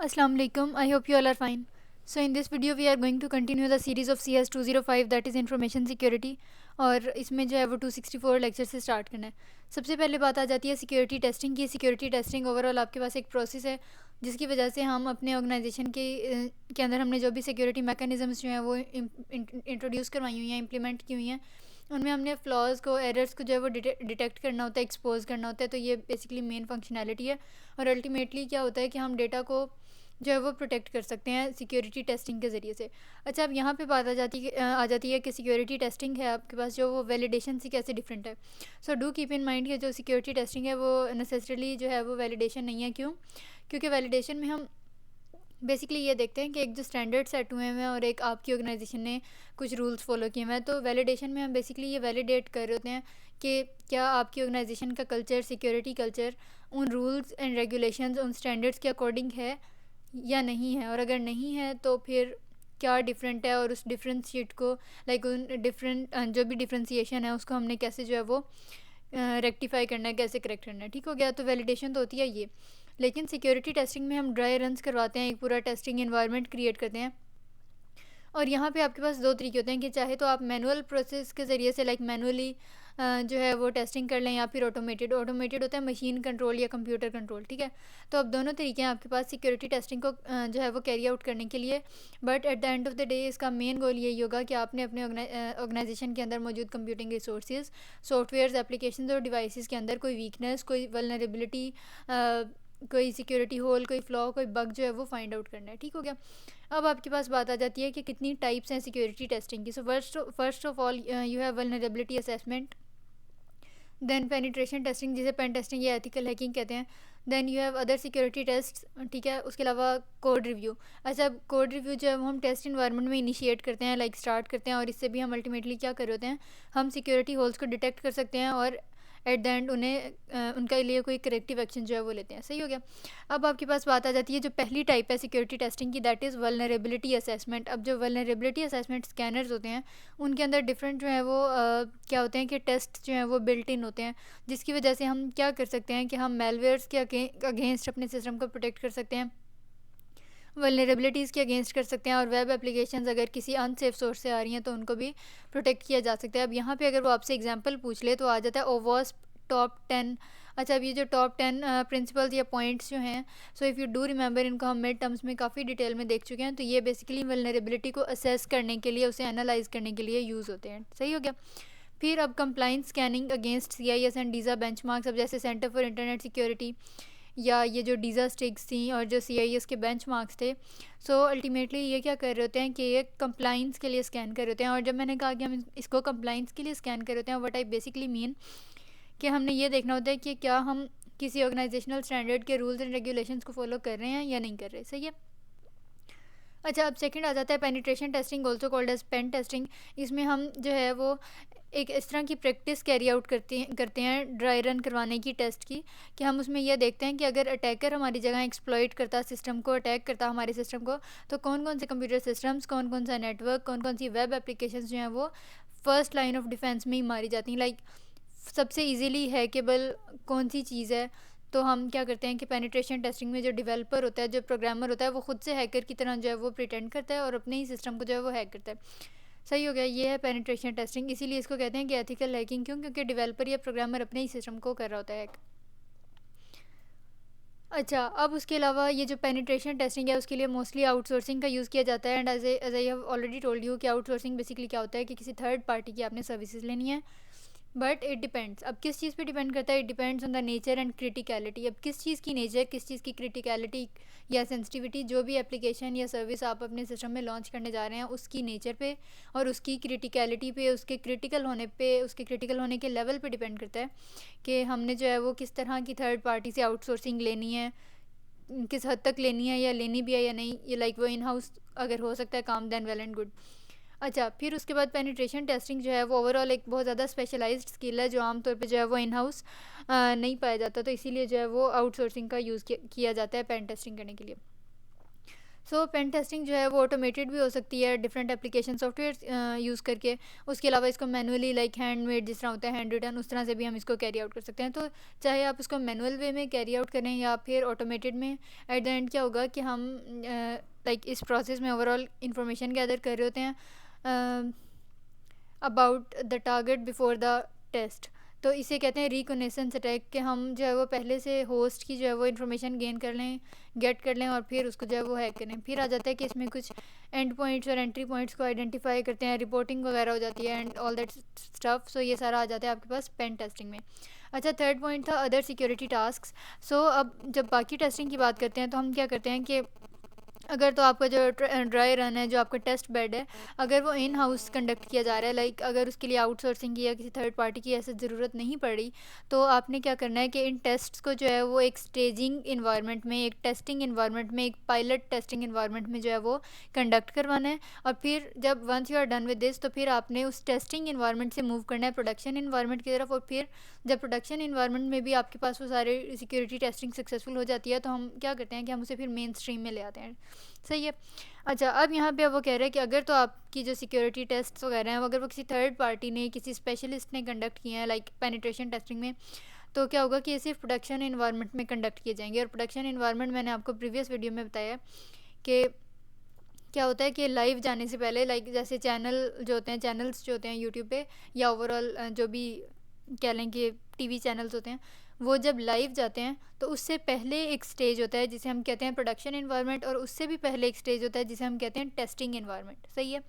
Assalamu alaikum. I hope you all are fine. So in this video we are going to continue the series of CS 205 that is information security और इसमें जो है वो 264 lecture से start करना है। सबसे पहले बात आ जाती है सिक्योरिटी टेस्टिंग की। सिक्योरिटी टेस्टिंग ओवरऑल आपके पास एक प्रोसेस है जिसकी वजह से हम अपने ऑर्गेनाइजेशन के अंदर हमने जो भी सिक्योरिटी मैकेनिज़म्स जो हैं वो इंट्रोड्यूस करवाई हुई हैं, इम्प्लीमेंट की हुई हैं, उनमें हमने फ्लॉज को, एरर्स को जो है वो डिटेक्ट करना होता है, एक्सपोज करना होता है। तो ये बेसिकली मेन फंक्शनैलिटी है और अल्टीमेटली क्या होता है कि हम डेटा को जो है वो प्रोटेक्ट कर सकते हैं सिक्योरिटी टेस्टिंग के ज़रिए से। अच्छा, अब यहाँ पे बात आ जाती है कि सिक्योरिटी टेस्टिंग है आपके पास जो वो वैलिडेशन से कैसे डिफरेंट है। So do keep in mind कि जो सिक्योरिटी टेस्टिंग है वो नेसेसरली जो है वो वैलिडेशन नहीं है। क्यों? क्योंकि वैलिडेशन में हम बेसिकली ये देखते हैं कि एक जो स्टैंडर्ड सेट हुए हैं और एक आपकी ऑर्गेनाइजेशन ने कुछ रूल्स फॉलो किए हुए हैं। तो वैलिडेशन में हम बेसिकली ये वैलिडेट कर रहे होते हैं कि क्या आपकी ऑर्गेनाइजेशन का कल्चर, सिक्योरिटी कल्चर, उन रूल्स एंड रेगुलेशंस, उन स्टैंडर्ड्स के अकॉर्डिंग है या नहीं है, और अगर नहीं है तो फिर क्या डिफरेंट है, और उस डिफ्रेंशिएट को लाइक उन डिफरेंट जो भी डिफ्रेंसिएशन है उसको हमने कैसे जो है वो रेक्टिफाई करना है, कैसे करेक्ट करना है। ठीक हो गया? तो वैलिडेशन तो होती है ये। लेकिन सिक्योरिटी टेस्टिंग में हम ड्राई रन्स करवाते हैं, एक पूरा टेस्टिंग इन्वायरमेंट क्रिएट करते हैं। और यहाँ पे आपके पास दो तरीके होते हैं कि चाहे तो आप मैनुअल प्रोसेस के ज़रिए से लाइक मैनुअली जो है वो टेस्टिंग कर लें, या फिर ऑटोमेटेड होता है मशीन कंट्रोल या कंप्यूटर कंट्रोल। ठीक है? तो अब दोनों तरीके हैं आपके पास सिक्योरिटी टेस्टिंग को जो है वो कैरी आउट करने के लिए। But at the end of the day इसका मेन गोल यही होगा कि आपने अपने ऑर्गेनाइजेशन के अंदर मौजूद कंप्यूटिंग रिसोर्सेज, सॉफ्टवेयर, एप्लीकेशन और डिवाइसेस के अंदर कोई वीकनेस, कोई वल्नरेबिलिटी, कोई सिक्योरिटी होल, कोई फ्लॉ, कोई बग जो है वो फाइंड आउट करना है। ठीक हो गया? अब आपके पास बात आ जाती है कि कितनी टाइप्स हैं सिक्योरिटी टेस्टिंग की। So first of all you have vulnerability assessment, then penetration testing जिसे पेन टेस्टिंग या एथिकल हैकिंग कहते हैं, then you have other security test. ठीक है? उसके अलावा कोड रिव्यू। अच्छा, कोड रिव्यू जो है वो हम टेस्ट इन्वायरमेंट में इनिशिएट करते हैं, लाइक स्टार्ट करते हैं, और इससे भी हम अल्टीमेटली क्या कर रहे होते हैं, हम सिक्योरिटी होल्स को डिटेक्ट कर सकते हैं और एट द एंड उन्हें उनके लिए कोई करेक्टिव एक्शन जो है वो लेते हैं। सही हो गया? अब आपके पास बात आ जाती है जो पहली टाइप है सिक्योरिटी टेस्टिंग की, दैट इज़ वल्नरेबिलिटी असेसमेंट। अब जो वल्नरेबिलिटी असेसमेंट स्कैनर्स होते हैं उनके अंदर डिफरेंट जो है वो क्या होते हैं कि टेस्ट जो है वो बिल्ट इन होते हैं, जिसकी वजह से हम क्या कर सकते हैं कि हम मेलवेयर्स के अगेंस्ट अपने सिस्टम को प्रोटेक्ट कर सकते हैं, वल्नरेबिलिटीज़ के अगेंस्ट कर सकते हैं, और वेब एप्लीकेशंस अगर किसी अनसेफ सोर्स से आ रही हैं तो उनको भी प्रोटेक्ट किया जा सकता है। अब यहाँ पे अगर वो आपसे एग्जांपल पूछ ले तो आ जाता है ओवॉस टॉप 10। अच्छा, अब ये जो टॉप 10 प्रिंसिपल्स या पॉइंट्स जो हैं, so if you do remember, इनको हम मिड टर्म्स में काफ़ी डिटेल में देख चुके हैं। तो ये बेसिकली वल्नरेबिलिटी को असेस करने के लिए, उसे एनालाइज करने के लिए यूज़ होते हैं। सही हो गया? फिर अब compliance scanning against CIS and DISA benchmarks. अब जैसे सेंटर फॉर इंटरनेट सिक्योरिटी या ये जो डीज़ा स्टिक्स थी और जो CIS के बेंचमार्क्स थे, सो अल्टीमेटली ये क्या कर रहे होते हैं कि ये कंप्लाइंस के लिए स्कैन कर रहे होते हैं। और जब मैंने कहा कि हम इसको कंप्लाइंस के लिए स्कैन कर रहे होते हैं, व्हाट आई बेसिकली मीन कि हमने ये देखना होता है कि क्या हम किसी ऑर्गेनाइजेशनल स्टैंडर्ड के रूल्स एंड रेगुलेशंस को फॉलो कर रहे हैं या नहीं कर रहे। सही है? अच्छा, अब सेकंड आ जाता है penetration testing, also called as pen testing. इसमें हम जो है वो एक इस तरह की प्रैक्टिस कैरी आउट करते हैं ड्राई रन करवाने की, टेस्ट की, कि हम उसमें यह देखते हैं कि अगर अटैकर हमारी जगह एक्सप्लॉइट करता, सिस्टम को अटैक करता हमारे सिस्टम को, तो कौन कौन से कंप्यूटर सिस्टम्स, कौन कौन सा नेटवर्क, कौन कौन सी वेब एप्लीकेशंस जो हैं वो फर्स्ट लाइन ऑफ डिफेंस में ही मारी जाती हैं। लाइक सबसे इजीली हैकेबल कौन सी चीज़ है। तो हम क्या करते हैं कि पेनिट्रेशन टेस्टिंग में जो डेवलपर होता है, जो प्रोग्रामर होता है, वो खुद से हैकर की तरह जो है वो प्रिटेंड करता है और अपने ही सिस्टम को जो है वो हैक करता है। सही हो गया? ये है पेनिट्रेशन टेस्टिंग। इसीलिए इसको कहते हैं कि एथिकल हैकिंग। क्यों? क्योंकि डेवलपर या प्रोग्रामर अपने ही सिस्टम को कर रहा होता है हैक। अच्छा, अब उसके अलावा ये जो पेनिट्रेशन टेस्टिंग है उसके लिए मोस्टली आउटसोर्सिंग का यूज़ किया जाता है। And as I have already told you कि आउटसोर्सिंग बेसिकली क्या होता है कि किसी थर्ड पार्टी की आपने सर्विसेज लेनी है। But it depends. अब किस चीज़ पे डिपेंड करता है? It depends on the nature and criticality. अब किस चीज़ की नेचर, किस चीज़ की क्रिटिकलिटी या सेंसिटिविटी, जो भी एप्लीकेशन या सर्विस आप अपने सिस्टम में लॉन्च करने जा रहे हैं उसकी नेचर पे और उसकी क्रिटिकलिटी पे, उसके क्रिटिकल होने पे, उसके क्रिटिकल होने के लेवल पे डिपेंड करता है कि हमने जो है वो किस तरह की थर्ड पार्टी से आउटसोर्सिंग लेनी है, किस हद तक लेनी है, या लेनी भी है या नहीं। ये लाइक वो इन हाउस अगर हो सकता है काम, देन वेल एंड गुड। अच्छा, फिर उसके बाद पेनिट्रेशन टेस्टिंग जो है वो ओवरऑल एक बहुत ज़्यादा स्पेशलाइज्ड स्किल है जो आमतौर पे जो है वो इन हाउस नहीं पाया जाता। तो इसीलिए जो है वो आउटसोर्सिंग का यूज़ किया जाता है पेन टेस्टिंग करने के लिए। सो पेन टेस्टिंग जो है वो ऑटोमेटेड भी हो सकती है डिफरेंट एप्लीकेशन सॉफ्टवेयर यूज़ करके। उसके अलावा इसको मैनुअली लाइक हैंडमेड जिस तरह होता है हैंड रिटन, उस तरह से भी हम इसको कैरी आउट कर सकते हैं। तो चाहे आप इसको मैनुअल वे में कैरी आउट करें या फिर ऑटोमेटेड में, एट द एंड क्या होगा कि हम लाइक इस प्रोसेस में ओवरऑल इंफॉर्मेशन गैदर कर रहे होते हैं about the target before the test. तो इसे कहते हैं रिकोनेसेंस अटैक, कि हम जो है वो पहले से होस्ट की जो है वो इन्फॉर्मेशन गेट कर लें और फिर उसको जो है वो हैक करें। फिर आ जाता है कि इसमें कुछ एंड पॉइंट्स और एंट्री पॉइंट्स को आइडेंटिफाई करते हैं, रिपोर्टिंग वगैरह हो जाती है एंड ऑल दैट स्टफ। सो ये सारा आ जाता है आपके पास पेन टेस्टिंग में। अच्छा, थर्ड पॉइंट था अदर सिक्योरिटी टास्क। सो अब जब बाकी टेस्टिंग की बात करते हैं तो हम क्या करते हैं कि अगर तो आपका जो ड्राई रन है, जो आपका टेस्ट बेड है, अगर वो इन हाउस कंडक्ट किया जा रहा है, लाइक अगर उसके लिए आउटसोर्सिंग की या किसी थर्ड पार्टी की ऐसे ज़रूरत नहीं पड़ रही, तो आपने क्या करना है कि इन टेस्ट्स को जो है वो एक स्टेजिंग इन्वायरमेंट में, एक टेस्टिंग इन्वायरमेंट में, एक पायलट टेस्टिंग इन्वायरमेंट में जो है वो कंडक्ट करवाना है। और फिर जब once you are done with this, तो फिर आपने उस टेस्टिंग इन्वायरमेंट से मूव करना है प्रोडक्शन इन्वायरमेंट की तरफ। और फिर जब प्रोडक्शन इन्वायरमेंट में भी आपके पास वो सारे सिक्योरिटी टेस्टिंग सक्सेसफुल हो जाती है, तो हम क्या करते हैं कि हम उसे फिर मेन स्ट्रीम में ले आते हैं। सही है। अच्छा, अब यहाँ पे अब वो कह रहे हैं कि अगर तो आपकी जो सिक्योरिटी टेस्ट वगैरह हैं, अगर वो किसी थर्ड पार्टी ने, किसी स्पेशलिस्ट ने कंडक्ट किए हैं लाइक पेनिट्रेशन टेस्टिंग में, तो क्या होगा कि ये सिर्फ प्रोडक्शन इन्वायरमेंट में कंडक्ट किए जाएंगे। और प्रोडक्शन इन्वायरमेंट मैंने आपको प्रीवियस वीडियो में बताया कि क्या होता है कि लाइव जाने से पहले, लाइक जैसे चैनल्स जो होते हैं यूट्यूब पे, या ओवरऑल जो भी कह लें कि टीवी चैनल्स होते हैं, वो जब लाइव जाते हैं तो उससे पहले एक स्टेज होता है जिसे हम कहते हैं प्रोडक्शन इन्वायरमेंट, और उससे भी पहले एक स्टेज होता है जिसे हम कहते हैं टेस्टिंग इन्वायरमेंट। सही है।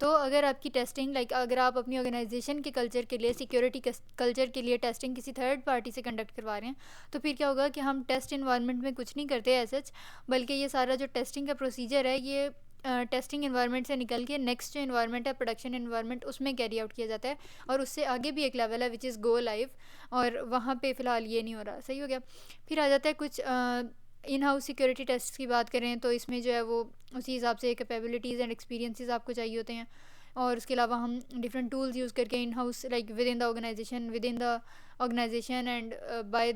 तो अगर आपकी टेस्टिंग, लाइक अगर आप अपनी ऑर्गेनाइजेशन के कल्चर के लिए, सिक्योरिटी कल्चर के लिए टेस्टिंग किसी थर्ड पार्टी से कंडक्ट करवा रहे हैं, तो फिर क्या होगा कि हम टेस्ट इन्वायरमेंट में कुछ नहीं करते एज सच, बल्कि ये सारा जो टेस्टिंग का प्रोसीजर है, ये टेस्टिंग इन्वायरमेंट से निकल के नेक्स्ट जो इन्वायरमेंट है प्रोडक्शन इन्वायरमेंट, उसमें कैरी आउट किया जाता है। और उससे आगे भी एक लेवल है विच इज़ गो लाइव, और वहाँ पे फ़िलहाल ये नहीं हो रहा। सही हो गया। फिर आ जाता है कुछ इन हाउस सिक्योरिटी टेस्ट की बात करें तो इसमें जो है वो उसी हिसाब से कैपेबिलिटीज़ एंड एक्सपीरियंसेस आपको चाहिए होते हैं। और उसके अलावा हम डिफरेंट टूल्स यूज़ करके in house, like within the organisation and by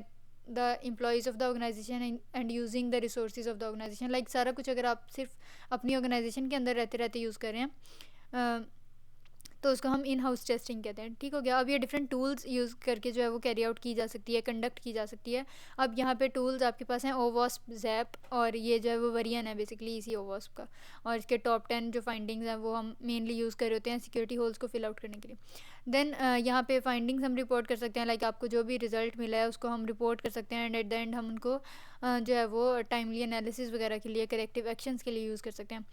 the employees of the organisation and using the resources of the organisation, like सारा कुछ अगर आप सिर्फ अपनी ऑर्गेनाइजेशन के अंदर रहते रहते यूज़ कर रहे हैं, तो उसको हम इन हाउस टेस्टिंग कहते हैं। ठीक हो गया। अब ये डिफरेंट टूल्स यूज़ करके जो है वो कैरी आउट की जा सकती है, कंडक्ट की जा सकती है। अब यहाँ पे टूल्स आपके पास हैं ओवास्प, जैप, और ये जो है वो वेरिएंट है बेसिकली इसी ओवास्प का। और इसके टॉप 10 जो फाइंडिंग्स हैं वो हम मेनली यूज़ कर रहे होते हैं सिक्योरिटी होल्स को फिल आउट करने के लिए। देन यहाँ पे फाइंडिंग्स हम रिपोर्ट कर सकते हैं, लाइक आपको जो भी रिजल्ट मिला है उसको हम रिपोर्ट कर सकते हैं, एंड एट द एंड हम उनको जो है वो टाइमली एनालिसिस वगैरह के लिए, करेक्टिव एक्शंस के लिए यूज़ कर सकते हैं।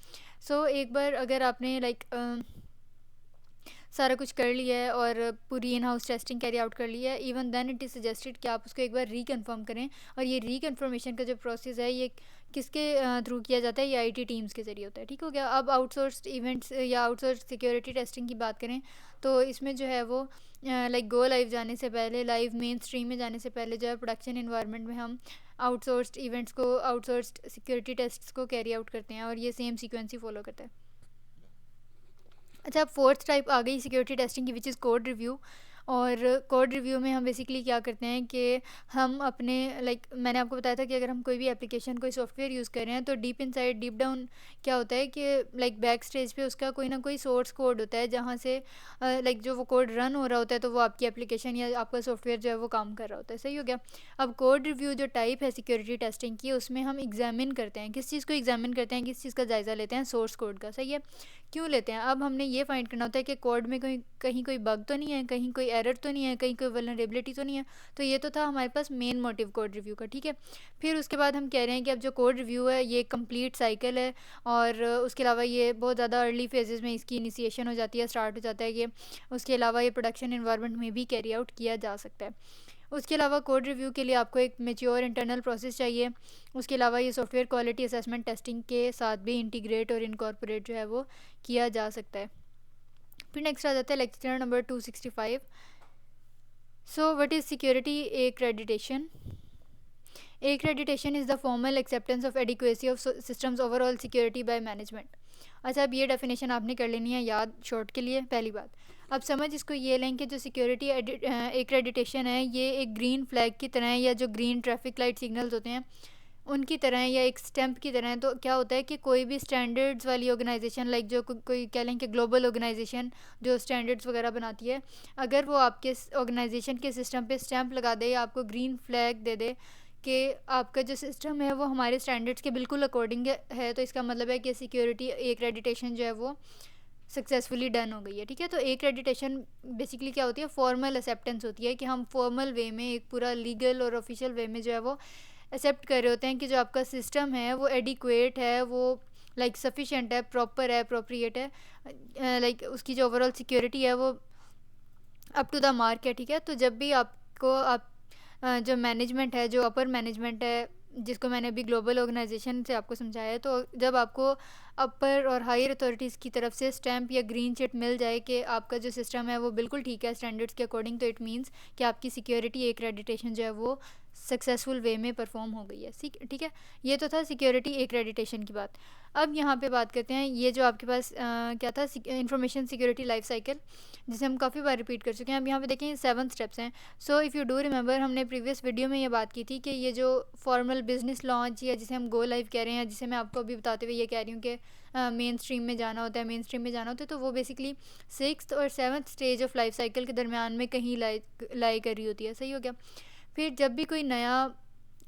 सो एक बार अगर आपने लाइक सारा कुछ कर लिया है और पूरी in house testing carry out कर लिया है, even then it is suggested कि आप उसको एक बार रीकन्फर्म करें। और ये रीकन्फर्मेशन का जो प्रोसेस है ये किसके थ्रू किया जाता है, ये आईटी टीम्स के ज़रिए होता है। ठीक हो गया। अब आउटसोर्स्ड इवेंट्स या आउटसोर्स सिक्योरिटी टेस्टिंग की बात करें तो इसमें जो है वो लाइक गो लाइव जाने से पहले, लाइव मेन स्ट्रीम में जाने से पहले जो है प्रोडक्शन इन्वायरमेंट में हम आउटसोर्स्ड इवेंट्स को, आउटसोर्स्ड सिक्योरिटी टेस्ट्स को कैरी आउट करते हैं, और ये सेम सीक्वेंस ही फॉलो करता है। अच्छा, अब फोर्थ टाइप आ गई सिक्योरिटी टेस्टिंग की, विच इज़ कोड रिव्यू। और कोड रिव्यू में हम बेसिकली क्या करते हैं कि हम अपने, लाइक मैंने आपको बताया था कि अगर हम कोई भी एप्लीकेशन, कोई सॉफ्टवेयर यूज़ कर रहे हैं, तो डीप इनसाइड, डीप डाउन क्या होता है कि लाइक बैक स्टेज पे उसका कोई ना कोई सोर्स कोड होता है, जहाँ से लाइक जो वो कोड रन हो रहा होता है, तो वो आपकी एप्लीकेशन या आपका सॉफ्टवेयर जो है वो काम कर रहा होता है। सही हो गया। अब कोड रिव्यू जो टाइप है सिक्योरिटी टेस्टिंग की, उसमें हम एग्जामिन करते हैं, किस चीज़ को एग्जामिन करते हैं, किस चीज़ का जायज़ा लेते हैं, सोर्स कोड का। सही है। क्यों लेते हैं? अब हमने ये फाइंड करना होता है कि कोड में कहीं कोई बग तो नहीं है, कहीं कोई एरर तो नहीं है, कहीं कोई वल्नरेबिलिटी तो नहीं है। तो ये तो था हमारे पास मेन मोटिव कोड रिव्यू का। ठीक है। फिर उसके बाद हम कह रहे हैं कि अब जो कोड रिव्यू है ये कंप्लीट साइकिल है, और उसके अलावा ये बहुत ज़्यादा अर्ली फेजेस में इसकी इनिशिएशन हो जाती है, स्टार्ट हो जाता है ये। उसके अलावा ये प्रोडक्शन इन्वायरमेंट में भी कैरी आउट किया जा सकता है। उसके अलावा कोड रिव्यू के लिए आपको एक मेच्योर इंटरनल प्रोसेस चाहिए। उसके अलावा ये सॉफ्टवेयर क्वालिटी असेसमेंट टेस्टिंग के साथ भी इंटीग्रेट और इनकॉर्पोरेट जो है वो किया जा सकता है। फिर नेक्स्ट आ जाता है lecture number 265। So what is security accreditation? Accreditation is the formal acceptance of adequacy of systems overall security by management. अच्छा, अब ये डेफिनेशन आपने कर लेनी है याद शॉर्ट के लिए। पहली बात, अब समझ इसको ये लें कि जो सिक्योरिटी एक्रेडिटेशन है ये एक ग्रीन फ्लैग की तरह है, या जो ग्रीन ट्रैफिक लाइट सिग्नल्स होते हैं उनकी तरह हैं या एक स्टैम्प की तरह हैं। तो क्या होता है कि कोई भी स्टैंडर्ड्स वाली ऑर्गेनाइजेशन, लाइक जो कोई कह लें कि ग्लोबल ऑर्गेनाइजेशन जो स्टैंडर्ड्स वगैरह बनाती है, अगर वो आपके ऑर्गेनाइजेशन के सिस्टम पे स्टैम्प लगा दे या आपको ग्रीन फ्लैग दे दे कि आपका जो सिस्टम है वो हमारे स्टैंडर्ड्स के बिल्कुल अकॉर्डिंग है, तो इसका मतलब है कि सिक्योरिटी एक्रेडिटेशन जो है वो सक्सेसफुली डन हो गई है। ठीक है, तो एक्रेडिटेशन बेसिकली क्या होती है, फॉर्मल एक्सेप्टेंस होती है कि हम फॉर्मल वे में एक पूरा लीगल और ऑफिशियल वे में जो है वो एक्सेप्ट कर रहे होते हैं कि जो आपका सिस्टम है वो एडिक्वेट है, वो लाइक सफिशेंट है, प्रॉपर है, अप्रोप्रिएट है, लाइक उसकी जो ओवरऑल सिक्योरिटी है वो अप टू द मार्क है। ठीक है, तो जब भी आपको जो मैनेजमेंट है, जो अपर मैनेजमेंट है, जिसको मैंने अभी ग्लोबल ऑर्गेनाइजेशन से आपको समझाया है, तो जब आपको अपर और हायर अथॉरिटीज़ की तरफ से स्टैम्प या ग्रीन चिट मिल जाए कि आपका जो सिस्टम है वो बिल्कुल ठीक है स्टैंडर्ड्स के अकॉर्डिंग, तो इट मीन्स कि आपकी सिक्योरिटी एक्रेडिटेशन जो है वो सक्सेसफुल वे में परफॉर्म हो गई है। ठीक है, ये तो था सिक्योरिटी एक्रेडिटेशन की बात। अब यहाँ पे बात करते हैं ये जो आपके पास क्या था, इंफॉर्मेशन सिक्योरिटी लाइफ साइकिल, जिसे हम काफ़ी बार रिपीट कर चुके हैं। अब यहाँ पे देखें 7 स्टेप्स हैं। So if you do remember, हमने प्रीवियस वीडियो में ये बात की थी कि ये जो फॉर्मल बिजनेस लॉन्च या जिसे हम गो लाइव कह रहे हैं, जिसे मैं आपको अभी बताते हुए ये कह रही हूँ कि मेन स्ट्रीम में जाना होता है, मेन स्ट्रीम में जाना होता है, तो वो बेसिकली 6th और 7th stage of life cycle के दरमियान में कहीं लाई कर रही होती है। सही हो गया। फिर जब भी कोई नया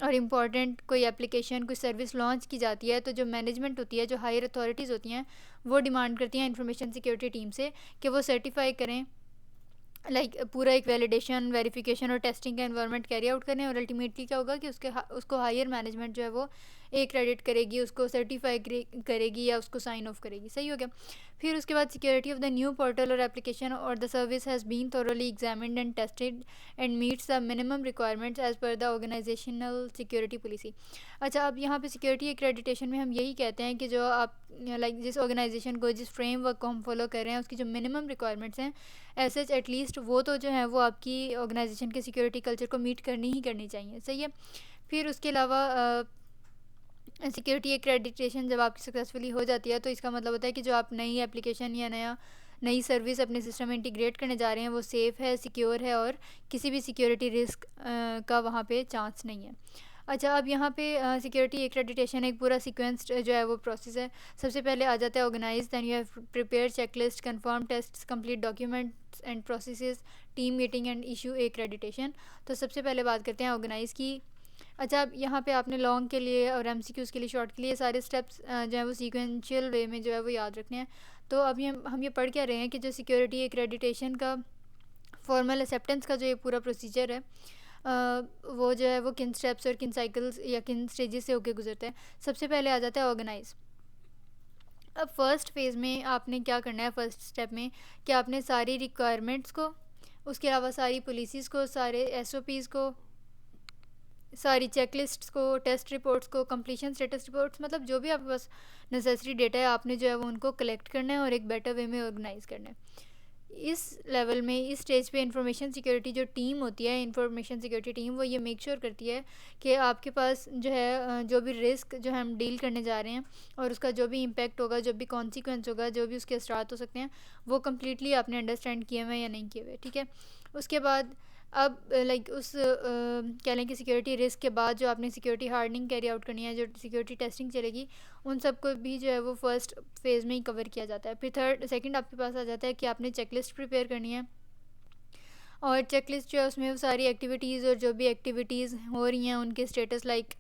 और इम्पॉर्टेंट कोई एप्लीकेशन, कोई सर्विस लॉन्च की जाती है, तो जो मैनेजमेंट होती है, जो हायर अथॉरिटीज़ होती हैं, वो डिमांड करती हैं इंफॉर्मेशन सिक्योरिटी टीम से कि वो सर्टिफाई करें, लाइक पूरा एक वैलिडेशन, वेरिफिकेशन और टेस्टिंग का एनवायरनमेंट कैरी आउट करें, और अल्टीमेटली क्या होगा कि उसको हायर मैनेजमेंट जो है वो क्रेडिट करेगी, उसको सर्टिफाई करेगी या उसको साइन ऑफ करेगी। सही हो गया। फिर उसके बाद security of the new portal और एप्लीकेशन और the service has been thoroughly examined and tested and meets the minimum requirements as per the organisational security policy. अच्छा, अब यहाँ पे सिक्योरिटी एक्रेडिटेशन में हम यही कहते हैं कि जो आप लाइक जिस ऑर्गेनाइजेशन को, जिस फ्रेमवर्क को हम फॉलो कर रहे हैं, उसकी जो मिनिमम रिक्वायरमेंट्स हैं एज सच एटलीस्ट वो तो जो है वो आपकी ऑर्गेनाइजेशन के सिक्योरिटी कल्चर को मीट करनी ही करनी चाहिए। सही है। फिर उसके अलावा सिक्योरिटी एक्रेडिटेशन जब आपकी सक्सेसफुली हो जाती है, तो इसका मतलब होता है कि जो आप नई एप्लीकेशन या नई सर्विस अपने सिस्टम में इंटीग्रेट करने जा रहे हैं वो सेफ़ है, सिक्योर है और किसी भी सिक्योरिटी रिस्क का वहाँ पे चांस नहीं है। अच्छा, अब यहाँ पे सिक्योरिटी एक्रेडिटेशन एक पूरा सीक्वेंस जो है वो प्रोसेस है। सबसे पहले आ जाता है organise, then you have prepare checklist, confirm test, complete documents and processes, team meeting and issue accreditation. तो सबसे पहले बात करते हैं ऑर्गेनाइज़ की। अच्छा, अब यहाँ पे आपने लॉन्ग के लिए और एमसीक्यूज़ के लिए, शॉर्ट के लिए सारे स्टेप्स जो है वो सीक्वेंशियल वे में जो है वो याद रखने हैं। तो अब हम ये पढ़ क्या रहे हैं कि जो सिक्योरिटी एक्रेडिटेशन का फॉर्मल एक्सेप्टेंस का जो ये पूरा प्रोसीजर है, वो जो है वो किन स्टेप्स और किन साइकिल्स या किन स्टेजेस से होके गुजरता है। सबसे पहले आ जाता है ऑर्गेनाइज। अब फर्स्ट फेज़ में आपने क्या करना है, फर्स्ट स्टेप में कि आपने सारी रिक्वायरमेंट्स को, उसके अलावा सारी पॉलिसीज़ को, सारे एसओपीज़ को, सारी चेकलिस्ट्स को, टेस्ट रिपोर्ट्स को, कंप्लीशन स्टेटस रिपोर्ट्स, मतलब जो भी आपके पास नेसेसरी डेटा है आपने जो है वो उनको कलेक्ट करना है और एक बेटर वे में ऑर्गेनाइज करना है। इस लेवल में, इस स्टेज पे इंफॉर्मेशन सिक्योरिटी जो टीम होती है, इंफॉर्मेशन सिक्योरिटी टीम, वो ये मेक श्योर करती है कि आपके पास जो है जो भी रिस्क जो हम डील करने जा रहे हैं और उसका जो भी इम्पैक्ट होगा, जो भी कॉन्सिक्वेंस होगा, जो भी उसके असरात हो सकते हैं, वो कम्प्लीटली आपने अंडरस्टैंड किए हुए या नहीं किए हुए। ठीक है, उसके बाद अब लाइक उस कह लें कि सिक्योरिटी रिस्क के बाद जो आपने सिक्योरिटी हार्डनिंग कैरी आउट करनी है, जो सिक्योरिटी टेस्टिंग चलेगी, उन सब को भी जो है वो फर्स्ट फेज़ में ही कवर किया जाता है। फिर सेकंड आपके पास आ जाता है कि आपने चेकलिस्ट प्रिपेयर करनी है, और चेकलिस्ट जो है उसमें वो सारी एक्टिविटीज़ और जो भी एक्टिविटीज़ हो रही हैं उनके स्टेटस, लाइक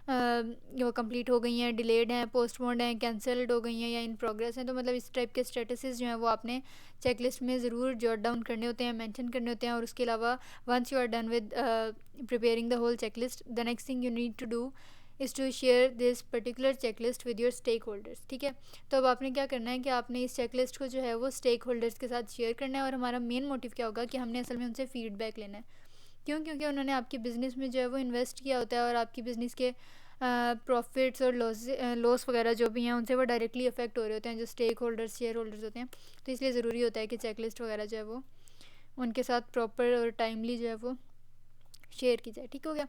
वो कंप्लीट हो गई हैं, डिलेड हैं, पोस्टपोन्ड हैं, कैंसल्ड हो गई हैं या इन प्रोग्रेस हैं। तो मतलब इस टाइप के स्टेटसेस जो हैं वो आपने चेकलिस्ट में ज़रूर जॉट डाउन करने होते हैं, मेंशन करने होते हैं। और उसके अलावा once you are done with preparing the whole checklist, the next thing you need to do is to share this particular checklist with your stakeholders. ठीक है, तो अब आपने क्या करना है कि आपने इस चेकलिस्ट को जो है वो स्टेक होल्डर्स के साथ शेयर करना है। और हमारा मेन मोटिव क्या होगा कि हमने असल में उनसे फीडबैक लेना है। क्यों? क्योंकि उन्होंने आपके बिज़नेस में जो है वो इन्वेस्ट किया होता है और आपकी बिज़नेस के प्रॉफिट्स और लॉस वगैरह जो भी हैं उनसे वो डायरेक्टली अफेक्ट हो रहे होते हैं, जो स्टेक होल्डर्स, शेयर होल्डर्स होते हैं। तो इसलिए ज़रूरी होता है कि चेकलिस्ट वगैरह जो है वो उनके साथ प्रॉपर और टाइमली जो है वो शेयर की जाए। ठीक हो गया।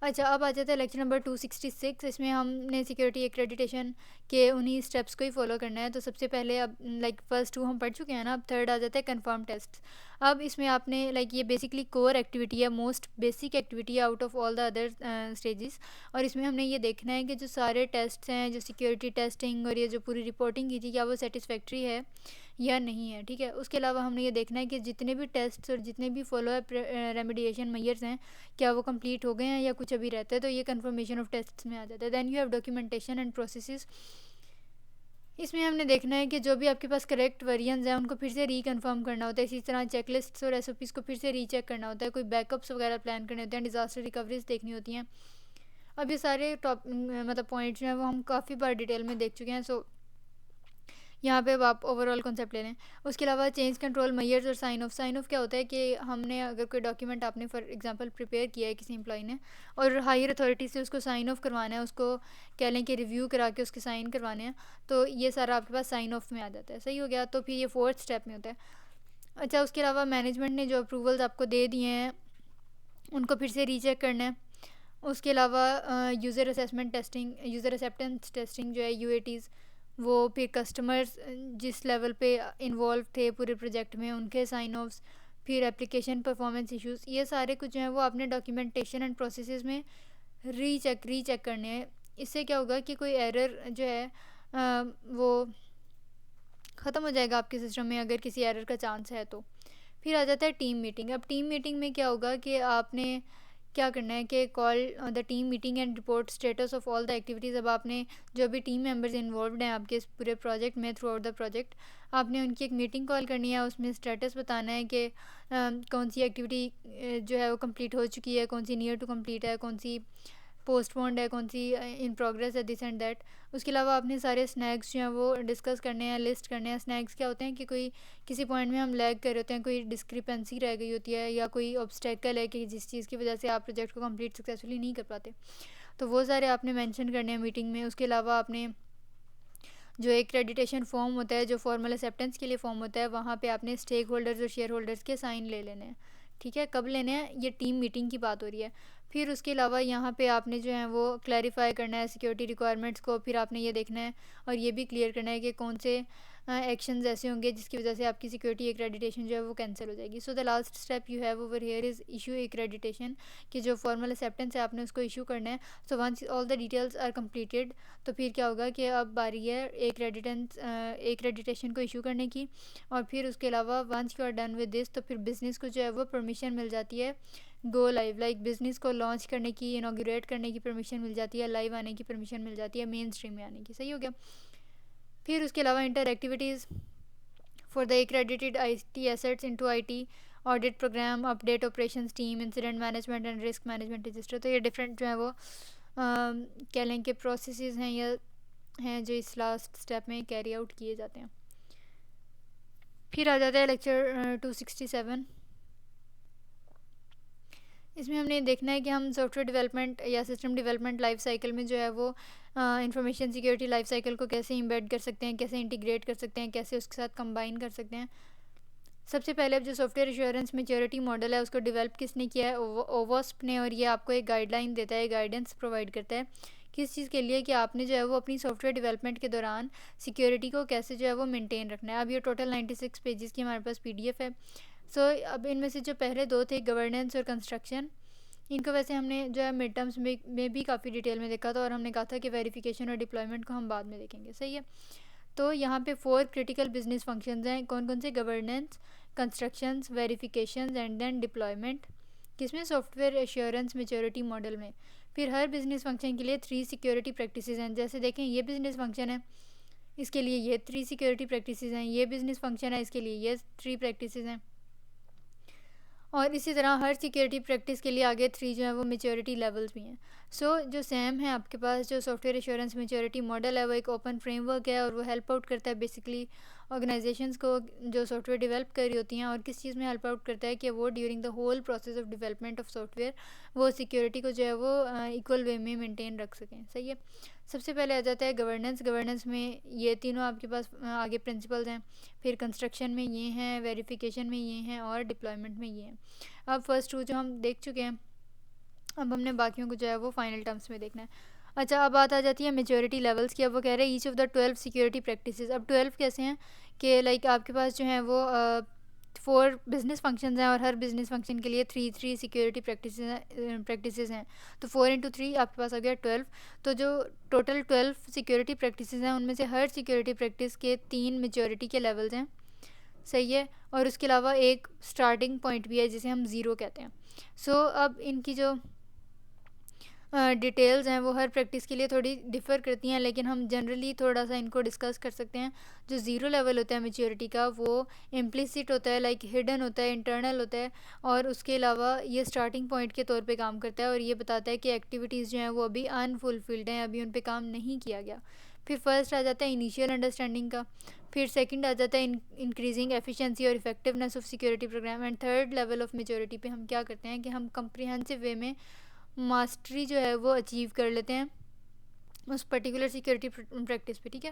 अच्छा, अब आ जाता है लेक्चर नंबर 266। इसमें हमने सिक्योरिटी एक्रेडिटेशन के उन्हीं स्टेप्स को ही फॉलो करना है। तो सबसे पहले अब लाइक फर्स्ट 2 हम पढ़ चुके हैं ना, अब थर्ड आ जाता है कंफर्म टेस्ट। अब इसमें आपने लाइक ये बेसिकली कोर एक्टिविटी है, मोस्ट बेसिक एक्टिविटी है out of all the other stages. और इसमें हमने ये देखना है कि जो सारे टेस्ट हैं, जो सिक्योरिटी टेस्टिंग और ये जो पूरी रिपोर्टिंग की थी, क्या वो सेटिस्फैक्ट्री है या नहीं है। ठीक है, उसके अलावा हमने ये देखना है कि जितने भी टेस्ट और जितने भी फॉलो अप रेमेडिएशन मेजर्स हैं, क्या वो कंप्लीट हो गए हैं या कुछ अभी रहता है। तो ये कंफर्मेशन ऑफ टेस्ट्स में आ जाता है। Then you have documentation and processes. इसमें हमने देखना है कि जो भी आपके पास करेक्ट वेरिएंस हैं उनको फिर से रिकन्फर्म करना होता है। इसी तरह चेकलिस्ट्स और एसओपीज़ को फिर से रीचेक करना होता है, कोई बैकअप्स वगैरह प्लान करने होते हैं, डिज़ास्टर रिकवरीज देखनी होती हैं। अब ये सारे टॉप मतलब पॉइंट्स जो हैं वो हम काफ़ी बार डिटेल में देख चुके हैं। सो यहाँ पे अब आप ओवरऑल कॉन्सेप्ट ले लें। उसके अलावा चेंज कंट्रोल मेजर्स और साइन ऑफ क्या होता है कि हमने अगर कोई डॉक्यूमेंट आपने फॉर एग्जांपल प्रिपेयर किया है किसी एम्प्लॉय ने और हायर अथॉरिटी से उसको साइन ऑफ करवाना है, उसको कह लें कि रिव्यू करा के उसके साइन करवाने हैं, तो ये सारा आपके पास साइन ऑफ में आ जाता है। सही हो गया, तो फिर ये फोर्थ स्टेप में होता है। अच्छा, उसके अलावा मैनेजमेंट ने जो अप्रूवल्स आपको दे दिए हैं उनको फिर से रीचेक करना है। उसके अलावा user assessment testing, user acceptance testing जो है यूएटीज़, वो फिर कस्टमर्स जिस लेवल पे इन्वॉल्व थे पूरे प्रोजेक्ट में उनके साइन ऑफ्स, फिर एप्लीकेशन परफॉर्मेंस इश्यूज, ये सारे कुछ जो हैं वो आपने डॉक्यूमेंटेशन एंड प्रोसेसेस में रीचेक करने हैं। इससे क्या होगा कि कोई एरर जो है वो ख़त्म हो जाएगा आपके सिस्टम में, अगर किसी एरर का चांस है तो। फिर आ जाता है टीम मीटिंग। अब टीम मीटिंग में क्या होगा कि आपने क्या करना है कि call the team meeting and report status of all the activities. अब आपने जो भी टीम मेंबर्स इन्वॉल्व हैं आपके इस पूरे प्रोजेक्ट में थ्रू आउट द प्रोजेक्ट, आपने उनकी एक मीटिंग कॉल करनी है, उसमें स्टेटस बताना है कि कौन सी एक्टिविटी जो है वो कंप्लीट हो चुकी है, कौन सी नियर टू कंप्लीट है, कौन सी पोस्टपोन्ड है, कौन सी इन प्रोग्रेस है, दिस एंड दैट। उसके अलावा आपने सारे स्नैक्स जो हैं वो डिस्कस करने हैं, लिस्ट करने हैं। स्नैक्स क्या होते हैं कि कोई किसी पॉइंट में हम लैग कर रहे होते हैं, कोई डिस्क्रिपेंसी रह गई होती है या कोई ऑब्स्टेकल है कि जिस चीज़ की वजह से आप प्रोजेक्ट को कंप्लीट सक्सेसफुली नहीं कर पाते, तो वो सारे आपने मेंशन करने हैं मीटिंग में। उसके अलावा आपने जो एक क्रेडिटेशन फॉर्म होता है, जो फॉर्मल एक्सेप्टेंस के लिए फॉर्म होता है, वहाँ पे आपने स्टेक होल्डर्स और शेयर होल्डर्स के साइन ले लेने हैं। ठीक है, कब लेने हैं, ये टीम मीटिंग की बात हो रही है। फिर उसके अलावा यहाँ पे आपने जो है वो क्लैरिफाई करना है सिक्योरिटी रिक्वायरमेंट्स को। फिर आपने ये देखना है और ये भी क्लियर करना है कि कौन से एक्शंस ऐसे होंगे जिसकी वजह से आपकी सिक्योरिटी एक्रेडिटेशन जो है वो कैंसिल हो जाएगी। So the last step you have over here is issue accreditation, कि जो फॉर्मल एक्सेप्टेंस है आपने उसको इशू करना है। So once all the details are completed, तो फिर क्या होगा कि अब बारी है एक्रेडिटेशन को इशू करने की। और फिर उसके अलावा once you are done with this, तो फिर बिज़नेस को जो है वो परमिशन मिल जाती है गो लाइव, लाइक बिज़नेस को लॉन्च करने की, इनॉग्रेट करने की परमिशन मिल जाती है, लाइव आने की परमिशन मिल जाती है, मेन स्ट्रीम में आने की। सही हो गया। फिर उसके अलावा enter activities for the accredited IT assets into IT audit programme, update operations team, incident management and risk management register. तो ये डिफरेंट जो है वो कह लें कि प्रोसेसेस हैं या हैं जो इस लास्ट स्टेप में कैरी आउट किए जाते हैं। फिर आ जाता है लेक्चर 267। इसमें हमने देखना है कि हम सॉफ्टवेयर डेवलपमेंट या सिस्टम डेवलपमेंट लाइफ साइकिल में जो है वो इंफॉर्मेशन सिक्योरिटी लाइफ साइकिल को कैसे इंबेड कर सकते हैं, कैसे इंटीग्रेट कर सकते हैं, कैसे उसके साथ कंबाइन कर सकते हैं। सबसे पहले अब जो सॉफ्टवेयर एश्योरेंस मैच्योरिटी मॉडल है उसको डेवलप किसने किया है, ओवास्प ने। और ये आपको एक गाइडलाइन देता है, गाइडेंस प्रोवाइड करता है किस चीज़ के लिए, कि आपने जो है वो अपनी सॉफ्टवेयर डेवलपमेंट के दौरान सिक्योरिटी को कैसे जो है वो मेंटेन रखना है। अब ये टोटल 96 पेजेस की हमारे पास PDF है। सो अब इनमें से जो पहले दो थे, गवर्नेंस और कंस्ट्रक्शन, इनको वैसे हमने जो है मिड टर्म्स में भी काफ़ी डिटेल में देखा था, और हमने कहा था कि वेरिफिकेशन और डिप्लॉयमेंट को हम बाद में देखेंगे। सही है। तो यहाँ पे 4 क्रिटिकल बिजनेस फंक्शंस हैं। कौन कौन से, governance, constructions, verifications and then deployment. किसमें, सॉफ्टवेयर एश्योरेंस मैच्योरिटी मॉडल में। फिर हर बिजनेस फंक्शन के लिए 3 सिक्योरिटी प्रैक्टिसेस हैं। जैसे देखें, ये बिजनेस फंक्शन है, इसके लिए ये 3 सिक्योरिटी प्रैक्टिसेस हैं। ये बिजनेस फंक्शन है, इसके लिए ये 3 प्रैक्टिसेस हैं। और इसी तरह हर सिक्योरिटी प्रैक्टिस के लिए आगे 3 जो है वो मैच्योरिटी लेवल्स भी हैं। सो जो सैम है आपके पास, जो सॉफ्टवेयर एश्योरेंस मैच्योरिटी मॉडल है, वो एक ओपन फ्रेमवर्क है और वो हेल्प आउट करता है बेसिकली ऑर्गेनाइजेशंस को जो सॉफ्टवेयर डेवलप कर रही होती हैं। और किस चीज़ में हेल्प आउट करता है कि वो during the whole process of development of software वो सिक्योरिटी को जो है वो इक्वल वे में मेंटेन रख सकें। सही है। सबसे पहले आ जाता है गवर्नेंस। गवर्नेंस में ये तीनों आपके पास आगे प्रिंसिपल्स हैं। फिर कंस्ट्रक्शन में ये हैं, वेरिफिकेशन में ये हैं और डिप्लॉयमेंट में ये हैं। अब फर्स्ट 2 जो हम देख चुके हैं, अब हमने बाकियों को जो है वो फाइनल टर्म्स में देखना है। अच्छा, अब बात आ जाती है मेच्योरिटी लेवल्स की। अब वो कह रहे हैं each of the 12 security practices. अब 12 कैसे हैं कि लाइक आपके पास जो है वो 4 बिजनेस फंक्शंस हैं और हर बिजनेस फंक्शन के लिए 3 सिक्योरिटी प्रैक्टिसेस हैं। तो 4 × 3 आपके पास आ गया 12। तो जो टोटल 12 सिक्योरिटी प्रैक्टिसेस हैं उनमें से हर सिक्योरिटी प्रैक्टिस के 3 मेच्योरिटी के लेवल्स हैं। सही है। और उसके अलावा एक स्टार्टिंग पॉइंट भी है जिसे हम ज़ीरो कहते हैं। अब इनकी जो डिटेल्स हैं वो हर प्रैक्टिस के लिए थोड़ी डिफ़र करती हैं, लेकिन हम जनरली थोड़ा सा इनको डिस्कस कर सकते हैं। जो ज़ीरो लेवल होता है मेच्योरिटी का वो इम्प्लिसिट होता है, लाइक हिडन होता है, इंटरनल होता है। और उसके अलावा ये स्टार्टिंग पॉइंट के तौर पे काम करता है और ये बताता है कि एक्टिविटीज़ जो हैं वो अभी अनफुलफिल्ड हैं, अभी उन पे काम नहीं किया गया। फिर फर्स्ट आ जाता है इनिशियल अंडरस्टैंडिंग का। फिर सेकंड आ जाता है इंक्रीजिंग एफिशिएंसी और effectiveness of security programme. And third level of maturity पे हम क्या करते हैं कि हम कंप्रिहेंसिव वे में मास्टरी जो है वो अचीव कर लेते हैं उस पर्टिकुलर सिक्योरिटी प्रैक्टिस पे। ठीक है।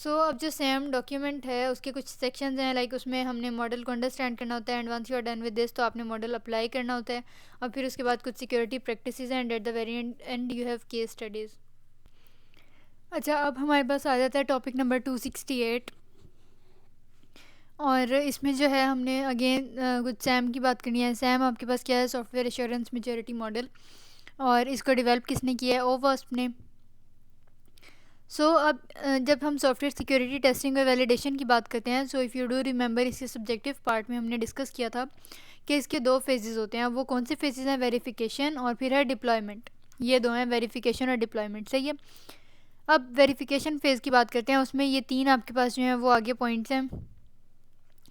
अब जो सैम डॉक्यूमेंट है उसके कुछ सेक्शंस हैं, लाइक उसमें हमने मॉडल को अंडरस्टैंड करना होता है and once you are done with this तो आपने मॉडल अप्लाई करना होता है। और फिर उसके बाद कुछ सिक्योरिटी प्रैक्टिसेस हैं and eight the very end you have case studies. अच्छा, अब हमारे पास आ जाता है टॉपिक नंबर 268 और इसमें जो है हमने अगेन कुछ सैम की बात करनी है। सैम आपके पास क्या है? सॉफ्टवेयर एश्योरेंस मेच्योरिटी मॉडल, और इसको डेवलप किसने किया है? ओवास्प ने। अब जब हम सॉफ्टवेयर सिक्योरिटी टेस्टिंग और वैलिडेशन की बात करते हैं, so if you do remember इसके सब्जेक्टिव पार्ट में हमने डिस्कस किया था कि इसके 2 फेजेस होते हैं। वो कौन से फेजेस हैं? वेरिफिकेशन और फिर है डिप्लॉयमेंट। ये 2 हैं, वेरिफिकेशन और डिप्लॉयमेंट। सही है। अब वेरिफिकेशन फेज़ की बात करते हैं, उसमें ये 3 आपके पास जो हैं वो आगे पॉइंट्स हैं,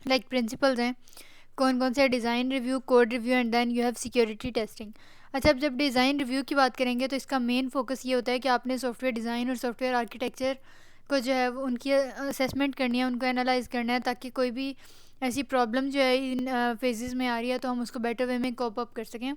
लाइक प्रिंसिपल्स हैं। कौन कौन से? Design review, code review and then you have security testing. अच्छा, अब जब डिज़ाइन रिव्यू की बात करेंगे तो इसका मेन फोकस ये होता है कि आपने सॉफ्टवेयर डिज़ाइन और सॉफ्टवेयर आर्किटेक्चर को जो है वो उनकी असेसमेंट करनी है, उनको एनालाइज करना है, ताकि कोई भी ऐसी प्रॉब्लम जो है इन फेजेस में आ रही है तो हम उसको बेटर वे में कोप अप कर सकें।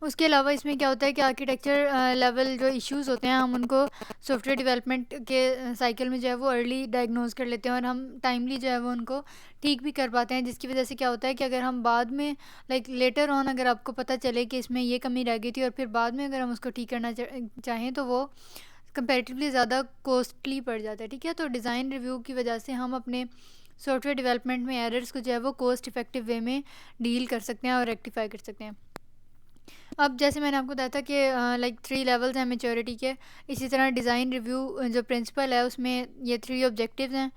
उसके अलावा इसमें क्या होता है कि आर्किटेक्चर लेवल जो इश्यूज़ होते हैं हम उनको सॉफ्टवेयर डेवलपमेंट के साइकिल में जो है वो अर्ली डायग्नोज कर लेते हैं और हम टाइमली जो है वो उनको ठीक भी कर पाते हैं, जिसकी वजह से क्या होता है कि अगर हम बाद में लाइक लेटर ऑन अगर आपको पता चले कि इसमें ये कमी रह गई थी और फिर बाद में अगर हम उसको ठीक करना चाहें तो वो कंपैरेटिवली ज़्यादा कॉस्टली पड़ जाता है। ठीक है। तो डिज़ाइन रिव्यू की वजह से हम अपने सॉफ्टवेयर डेवलपमेंट में एरर्स को जो है वो कॉस्ट इफ़ेक्टिव वे में डील कर सकते हैं और रेक्टिफाई कर सकते हैं। अब जैसे मैंने आपको बताया था कि लाइक 3 लेवल्स हैं मेच्योरिटी के, इसी तरह डिज़ाइन रिव्यू जो प्रिंसिपल है उसमें ये 3 ऑब्जेक्टिव्स हैं।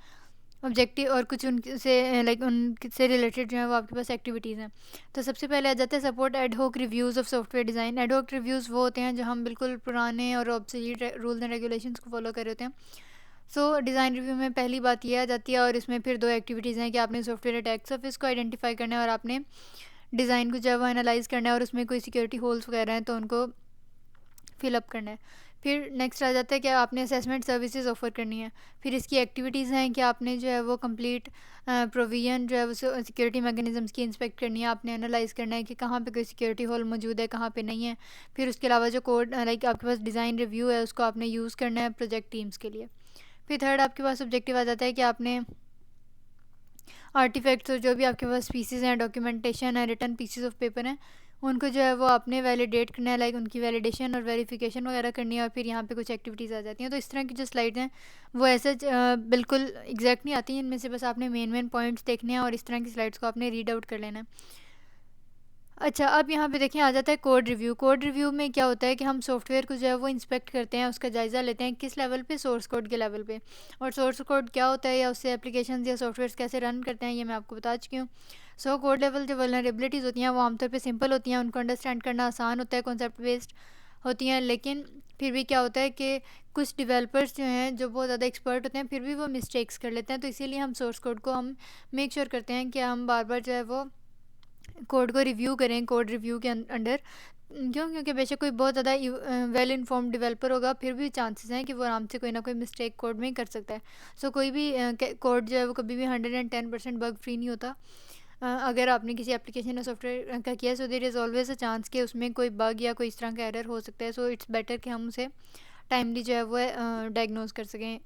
ऑब्जेक्टिव और कुछ उनसे लाइक उनसे रिलेटेड जो है वो आपके पास एक्टिविटीज़ हैं। तो सबसे पहले आ जाता है support ad hoc reviews of software design. Ad hoc reviews वो होते हैं जो हम बिल्कुल पुराने और ऑब्सोलीट रूल्स एंड रेगुलेशंस को फॉलो कर रहे होते हैं। डिज़ाइन रिव्यू में पहली बात ये आ जाती है और इसमें फिर 2 एक्टिविटीज़ हैं कि आपने सॉफ्टवेयर अटैक सर्फेस को आइडेंटिफाई करना है और आपने डिज़ाइन को जो है वो एनालाइज करना है और उसमें कोई सिक्योरिटी होल्स वगैरह हैं तो उनको फिलअप करना है। फिर नेक्स्ट आ जाता है कि आपने असेसमेंट सर्विसेज ऑफ़र करनी है। फिर इसकी एक्टिविटीज़ हैं कि आपने जो है वो कंप्लीट प्रोविजन जो है वो सिक्योरिटी मैकेनिज़म्स की इंस्पेक्ट करनी है, आपने एनालाइज करना है कि कहाँ पे कोई सिक्योरिटी होल मौजूद है, कहाँ पे नहीं है। फिर उसके अलावा जो कोड लाइक आपके पास डिज़ाइन रिव्यू है उसको आपने यूज़ करना है प्रोजेक्ट टीम्स के लिए। फिर थर्ड आपके पास ऑब्जेक्टिव आ जाता है कि आपने आर्टिफैक्ट्स और जो भी आपके पास पीसेस हैं, डॉक्यूमेंटेशन है, रिटर्न पीसेस ऑफ पेपर हैं, उनको जो है वो आपने वैलिडेट करना है, लाइक उनकी वैलिडेशन और वेरिफिकेशन वगैरह करनी है। और फिर यहाँ पे कुछ एक्टिविटीज़ आ जाती हैं। तो इस तरह की जो स्लाइड्स हैं वो ऐसे बिल्कुल एग्जैक्ट नहीं आती हैं, इनमें से बस आपने मेन पॉइंट्स देखने हैं और इस तरह की स्लाइड्स को आपने रीड आउट कर लेना है। अच्छा, अब यहाँ पे देखें आ जाता है कोड रिव्यू। कोड रिव्यू में क्या होता है कि हम सॉफ्टवेयर को जो है वो इंस्पेक्ट करते हैं, उसका जायज़ा लेते हैं किस लेवल पे? सोर्स कोड के लेवल पे। और सोर्स कोड क्या होता है या उससे एप्लीकेशन या सॉफ्टवेयर कैसे रन करते हैं ये मैं आपको बता चुकी हूँ। कोड लेवल जो वल्नरेबिलिटीज़ होती हैं वो आमतौर पे सिंपल होती हैं, उनको अंडरस्टैंड करना आसान होता है, कॉन्सेप्ट बेस्ड होती हैं। लेकिन फिर भी क्या होता है कि कुछ डेवलपर्स जो हैं जो बहुत ज़्यादा एक्सपर्ट होते हैं फिर भी वो मिस्टेक्स कर लेते हैं। तो इसीलिए हम सोर्स कोड को हम मेक श्योर करते हैं कि हम बार बार जो है वो कोड को रिव्यू करें कोड रिव्यू के अंडर। क्योंकि बेशक कोई बहुत ज़्यादा वेल इन्फॉर्म्ड डेवलपर होगा फिर भी चांसेस हैं कि वो आराम से कोई ना कोई मिस्टेक कोड में कर सकता है। कोई भी कोड जो है वो कभी भी 110% बग फ्री नहीं होता। अगर आपने किसी एप्लीकेशन या सॉफ्टवेयर का किया there is always a chance कि उसमें कोई बग या कोई इस तरह का एरर हो सकता है। इट्स बेटर कि हम उसे टाइमली जो है वो डायग्नोज कर सकें,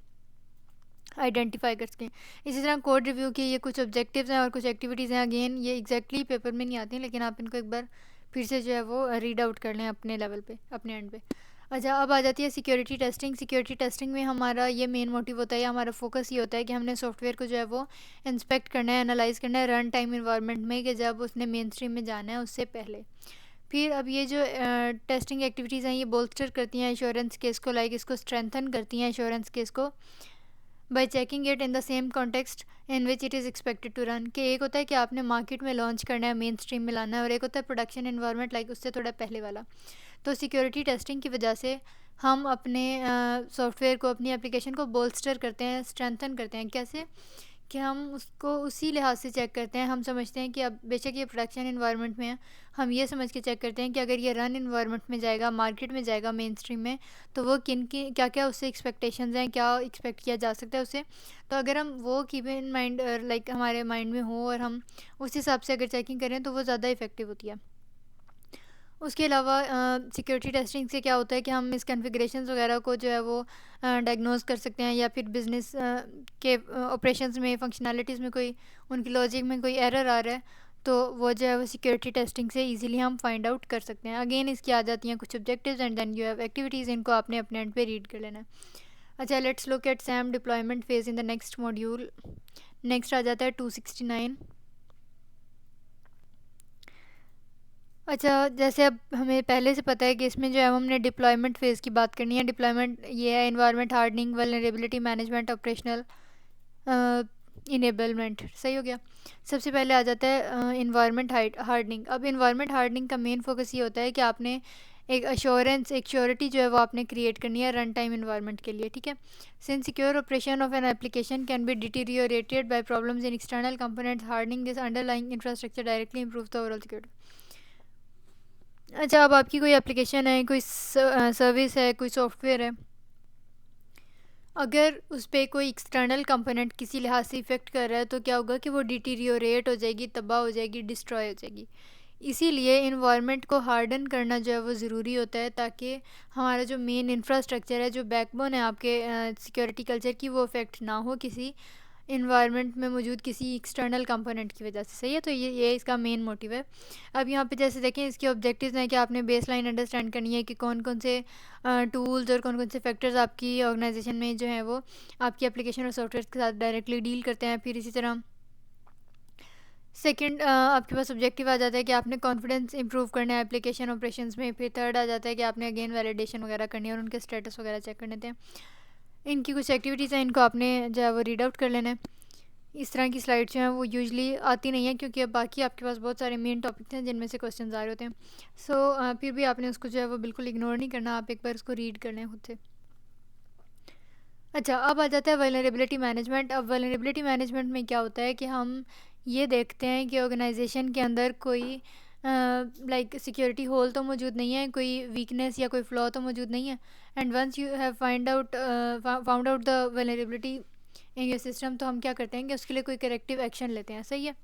आइडेंटिफाई कर सकें। इसी तरह कोड रिव्यू के ये कुछ ऑब्जेक्टिव्स हैं और कुछ एक्टिविटीज़ हैं। अगेन ये एग्जैक्टली पेपर में नहीं आती हैं, लेकिन आप इनको एक बार फिर से जो है वो रीड आउट कर लें अपने लेवल पे, अपने एंड पे। अच्छा, अब आ जाती है सिक्योरिटी टेस्टिंग। सिक्योरिटी टेस्टिंग में हमारा ये मेन मोटिव होता है, हमारा फोकस ये होता है कि हमने सॉफ्टवेयर को जो है वो इंस्पेक्ट करना है, एनालाइज करना है रन टाइम इन्वायरमेंट में, कि जब उसने मेन स्ट्रीम में जाना है उससे पहले। फिर अब ये जो टेस्टिंग एक्टिविटीज़ हैं ये बोल्स्टर करती हैं इंश्योरेंस केस को, लाइक इसको स्ट्रेंथन करती हैं इंश्योरेंस केस को, by checking it in the same context in which it is expected to run. कि एक होता है कि आपने मार्केट में लॉन्च करना है, मेन स्ट्रीम में लाना है, और एक होता है प्रोडक्शन इन्वायरमेंट, लाइक उससे थोड़ा पहले वाला। तो सिक्योरिटी टेस्टिंग की वजह से हम अपने सॉफ्टवेयर को, अपनी एप्लीकेशन को बोल्स्टर करते हैं, स्ट्रेंथन करते हैं। कैसे? कि हम उसको उसी लिहाज से चेक करते हैं। हम समझते हैं कि अब बेशक ये प्रोडक्शन इन्वायरमेंट में है, हम ये समझ के चेक करते हैं कि अगर ये रन इन्वायरमेंट में जाएगा, मार्केट में जाएगा, मेन स्ट्रीम में, तो वो किन की क्या क्या उससे एक्सपेक्टेशंस हैं, क्या एक्सपेक्ट किया जा सकता है उससे। तो अगर हम वो कीप इन माइंड, लाइक हमारे माइंड में हो, और हम उस हिसाब से अगर चेकिंग करें तो वो ज़्यादा इफेक्टिव होती है। उसके अलावा सिक्योरिटी टेस्टिंग से क्या होता है कि हम मिस कॉन्फ़िगरेशंस वगैरह को जो है वो डायग्नोज कर सकते हैं, या फिर बिज़नेस के ऑपरेशंस में, फंक्शनैलिटीज़ में कोई, उनकी लॉजिक में कोई एरर आ रहा है, तो वो जो है वो सिक्योरिटी टेस्टिंग से इजीली हम फाइंड आउट कर सकते हैं। अगेन इसकी आ जाती हैं कुछ objectives and then you have activities, इनको आपने अपने एंड पे रीड कर लेना है। अच्छा, let's look at same deployment phase in the next module. Next आ जाता है 269। अच्छा, जैसे अब हमें पहले से पता है कि इसमें जो है हमने डिप्लॉयमेंट फ़ेज़ की बात करनी है। डिप्लॉयमेंट ये है environment hardening, vulnerability management, operational enablement. सही हो गया। सबसे पहले आ जाता है इन्वायरमेंट हार्डनिंग। अब इन्वायरमेंट हार्डनिंग का मेन फोकस ये होता है कि आपने एक अश्योरेंस, एक श्योरिटी जो है वो आपने क्रिएट करनी है रन टाइम इन्वायरमेंट के लिए, ठीक है। Since secure operation of an application can be deteriorated by problems in external components, hardening this underlying infrastructure directly improve the overall security. अच्छा, अब आपकी कोई एप्लीकेशन है, कोई सर्विस है, कोई सॉफ्टवेयर है, अगर उस पर कोई एक्सटर्नल कंपोनेंट किसी लिहाज से इफ़ेक्ट कर रहा है तो क्या होगा कि वो डिटीरियोरेट हो जाएगी, तबाह हो जाएगी, डिस्ट्रॉय हो जाएगी। इसीलिए इन्वायरमेंट को हार्डन करना जो है वो ज़रूरी होता है, ताकि हमारा जो मेन इंफ्रास्ट्रक्चर है, जो बैकबोन है आपके सिक्योरिटी कल्चर की, वो इफ़ेक्ट ना हो किसी इन्वायरमेंट में मौजूद किसी एक्सटर्नल कंपोनेंट की वजह से। सही है, तो ये इसका मेन मोटिव है। अब यहाँ पे जैसे देखें, इसके ऑब्जेक्टिव्स हैं कि आपने बेस लाइन अंडरस्टैंड करनी है कि कौन कौन से टूल्स और कौन कौन से फैक्टर्स आपकी ऑर्गेनाइजेशन में जो है वो आपकी एप्लीकेशन और सॉफ्टवेयर के साथ डायरेक्टली डील करते हैं। फिर इसी तरह सेकंड आपके पास ऑब्जेक्टिव आ जाता है कि आपने कॉन्फिडेंस इंप्रूव करना है एप्लीकेशन ऑपरेशंस में। फिर थर्ड आ जाता है कि आपने अगेन वैलिडेशन वगैरह करनी है और उनके स्टेटस वगैरह चेक करने थे। इनकी कुछ एक्टिविटीज़ हैं, इनको आपने जो है वो रीड आउट कर लेना है। इस तरह की स्लाइड जो हैं वो यूजुअली आती नहीं है, क्योंकि अब बाकी आपके पास बहुत सारे मेन टॉपिक्स हैं जिनमें से क्वेश्चन आ रहे होते हैं। फिर भी आपने उसको जो है वो बिल्कुल इग्नोर नहीं करना, आप एक बार उसको रीड कर लें खुद से। अच्छा, अब आ जाता है वल्नरेबिलिटी मैनेजमेंट। अब वल्नरेबिलिटी मैनेजमेंट में क्या होता है कि हम ये देखते हैं कि ऑर्गेनाइजेशन के अंदर कोई लाइक सिक्योरिटी होल तो मौजूद नहीं है, कोई वीकनेस या कोई फ्लॉ तो मौजूद नहीं है। And once you have found out the vulnerability in your system, तो हम क्या करते हैं कि उसके लिए कोई करेक्टिव एक्शन लेते हैं। सही है।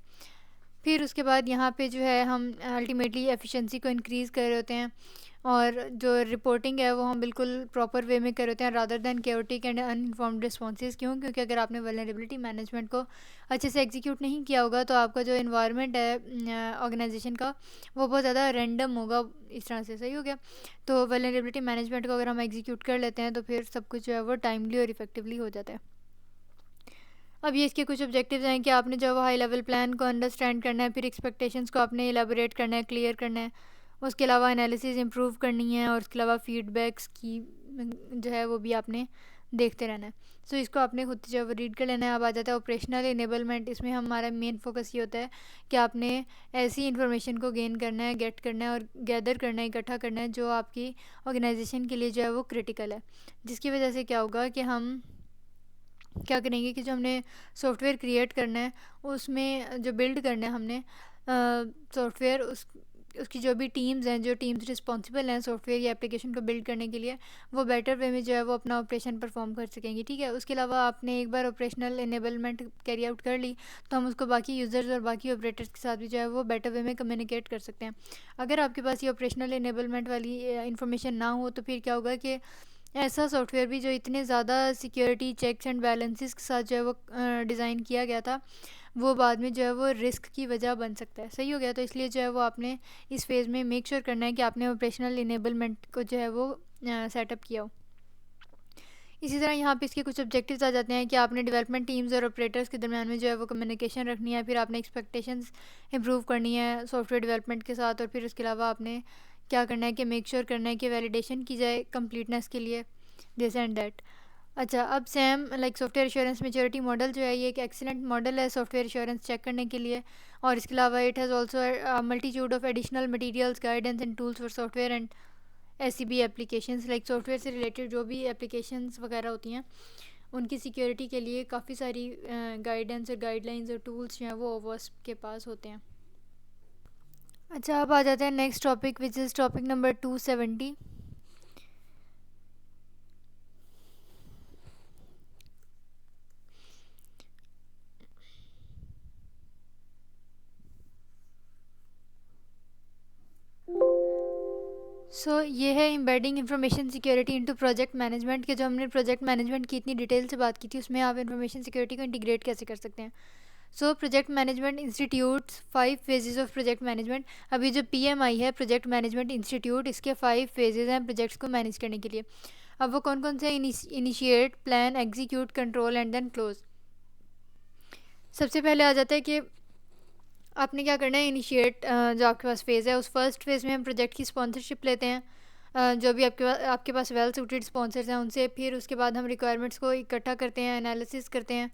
फिर उसके बाद यहाँ पे जो है हम अल्टीमेटली एफिशिएंसी को इंक्रीज़ कर रहे होते हैं, और जो रिपोर्टिंग है वो हम बिल्कुल प्रॉपर वे में कर रहे होते हैं, rather than chaotic and uninformed responses. क्यों? क्योंकि अगर आपने वल्नरेबिलिटी मैनेजमेंट को अच्छे से एग्जीक्यूट नहीं किया होगा तो आपका जो इन्वायरमेंट है ऑर्गेनाइजेशन का, वो बहुत ज़्यादा रैंडम होगा इस तरह से। सही हो गया। तो वल्नरेबिलिटी मैनेजमेंट को अगर हम एग्जीक्यूट कर लेते हैं तो फिर सब कुछ जो है वो टाइमली और इफेक्टिवली हो जाता है। अब ये इसके कुछ ऑब्जेक्टिव्स हैं कि आपने जो हाई लेवल प्लान को अंडरस्टैंड करना है, फिर एक्सपेक्टेशंस को आपने एलेबोरेट करना है, क्लियर करना है। उसके अलावा एनालिसिस इंप्रूव करनी है, और उसके अलावा फीडबैक्स की जो है वो भी आपने देखते रहना है। सो इसको आपने खुद जो है वो रीड कर लेना है। अब आ जाता है ऑपरेशनल इनेबलमेंट। इसमें हमारा मेन फोकस ये होता है कि आपने ऐसी इन्फॉर्मेशन को गेन करना है, गेट करना है और गैदर करना है, इकट्ठा करना है, जो आपकी ऑर्गेनाइजेशन के लिए जो है वो क्रिटिकल है। जिसकी वजह से क्या होगा कि हम क्या करेंगे कि जो हमने सॉफ्टवेयर क्रिएट करना है, उसमें जो बिल्ड करना है हमने सॉफ्टवेयर, उसकी जो भी टीम्स हैं, जो टीम्स रिस्पॉन्सिबल हैं सॉफ्टवेयर या एप्लीकेशन को बिल्ड करने के लिए, वो बेटर वे में जो है वो अपना ऑपरेशन परफॉर्म कर सकेंगी। ठीक है। उसके अलावा आपने एक बार ऑपरेशनल इनेबलमेंट कैरी आउट कर ली तो हम उसको बाकी यूज़र्स और बाकी ऑपरेटर्स के साथ भी जो है वो बेटर वे में कम्युनिकेट कर सकते हैं। अगर आपके पास ये ऑपरेशनल इनेबलमेंट वाली इंफॉर्मेशन ना हो तो फिर क्या होगा कि ऐसा सॉफ्टवेयर भी जो इतने ज़्यादा सिक्योरिटी चेक्स एंड बैलेंसेस के साथ जो है वो डिज़ाइन किया गया था, वो बाद में जो है वो रिस्क की वजह बन सकता है। सही हो गया। तो इसलिए जो है वो आपने इस फेज़ में मेक श्योर करना है कि आपने ऑपरेशनल इनेबलमेंट को जो है वो सेटअप किया हो। इसी तरह यहाँ पे इसके कुछ ऑब्जेक्टिव्स आ जाते हैं कि आपने डेवलपमेंट टीम्स और ऑपरेटर्स के दरमियान में जो है वो कम्युनिकेशन रखनी है, फिर आपने एक्सपेक्टेशंस इंप्रूव करनी है सॉफ्टवेयर डेवलपमेंट के साथ, और फिर उसके अलावा आपने क्या करना है कि मेक श्योर करना है कि वैलिडेशन की जाए कंप्लीटनेस के लिए, दिस एंड दैट। अच्छा, अब Sam like software assurance maturity model जो है ये एक एक्सीलेंट मॉडल है सॉफ्टवेयर एश्योरेंस चेक करने के लिए, और इसके अलावा it has also multitude of additional materials, guidance and tools for software and ऐसी भी एप्लीकेशंस लाइक सॉफ्टवेयर से रिलेटेड जो भी एप्लीकेशंस वगैरह होती हैं उनकी सिक्योरिटी के लिए काफ़ी सारी गाइडेंस और गाइडलाइंस और टूल्स जो हैं वो ओवॉस्प के पास होते हैं। अच्छा, अब आ जाते हैं next topic which is topic number 270। ये है embedding information security into project management के, जो हमने प्रोजेक्ट मैनेजमेंट की इतनी डिटेल से बात की थी उसमें आप इंफॉर्मेशन सिक्योरिटी को इंटीग्रेट कैसे कर सकते हैं। Project management institutes 5 phases of project management. अभी जो PMI है प्रोजेक्ट मैनेजमेंट इंस्टीट्यूट, इसके 5 फेजेस हैं प्रोजेक्ट्स को मैनेज करने के लिए। अब वो कौन कौन से? Initiate, plan, execute, control and then close. सबसे पहले आ जाता है कि आपने क्या करना है। इनिशिएट जो आपके पास फेज़ है, उस फर्स्ट फेज़ में हम प्रोजेक्ट की स्पॉन्सरशिप लेते हैं, जो भी आपके पास वेल सूटेड स्पॉन्सर्स हैं उनसे। फिर उसके बाद हम रिक्वायरमेंट्स को इकट्ठा करते हैं, एनालिसिस करते हैं।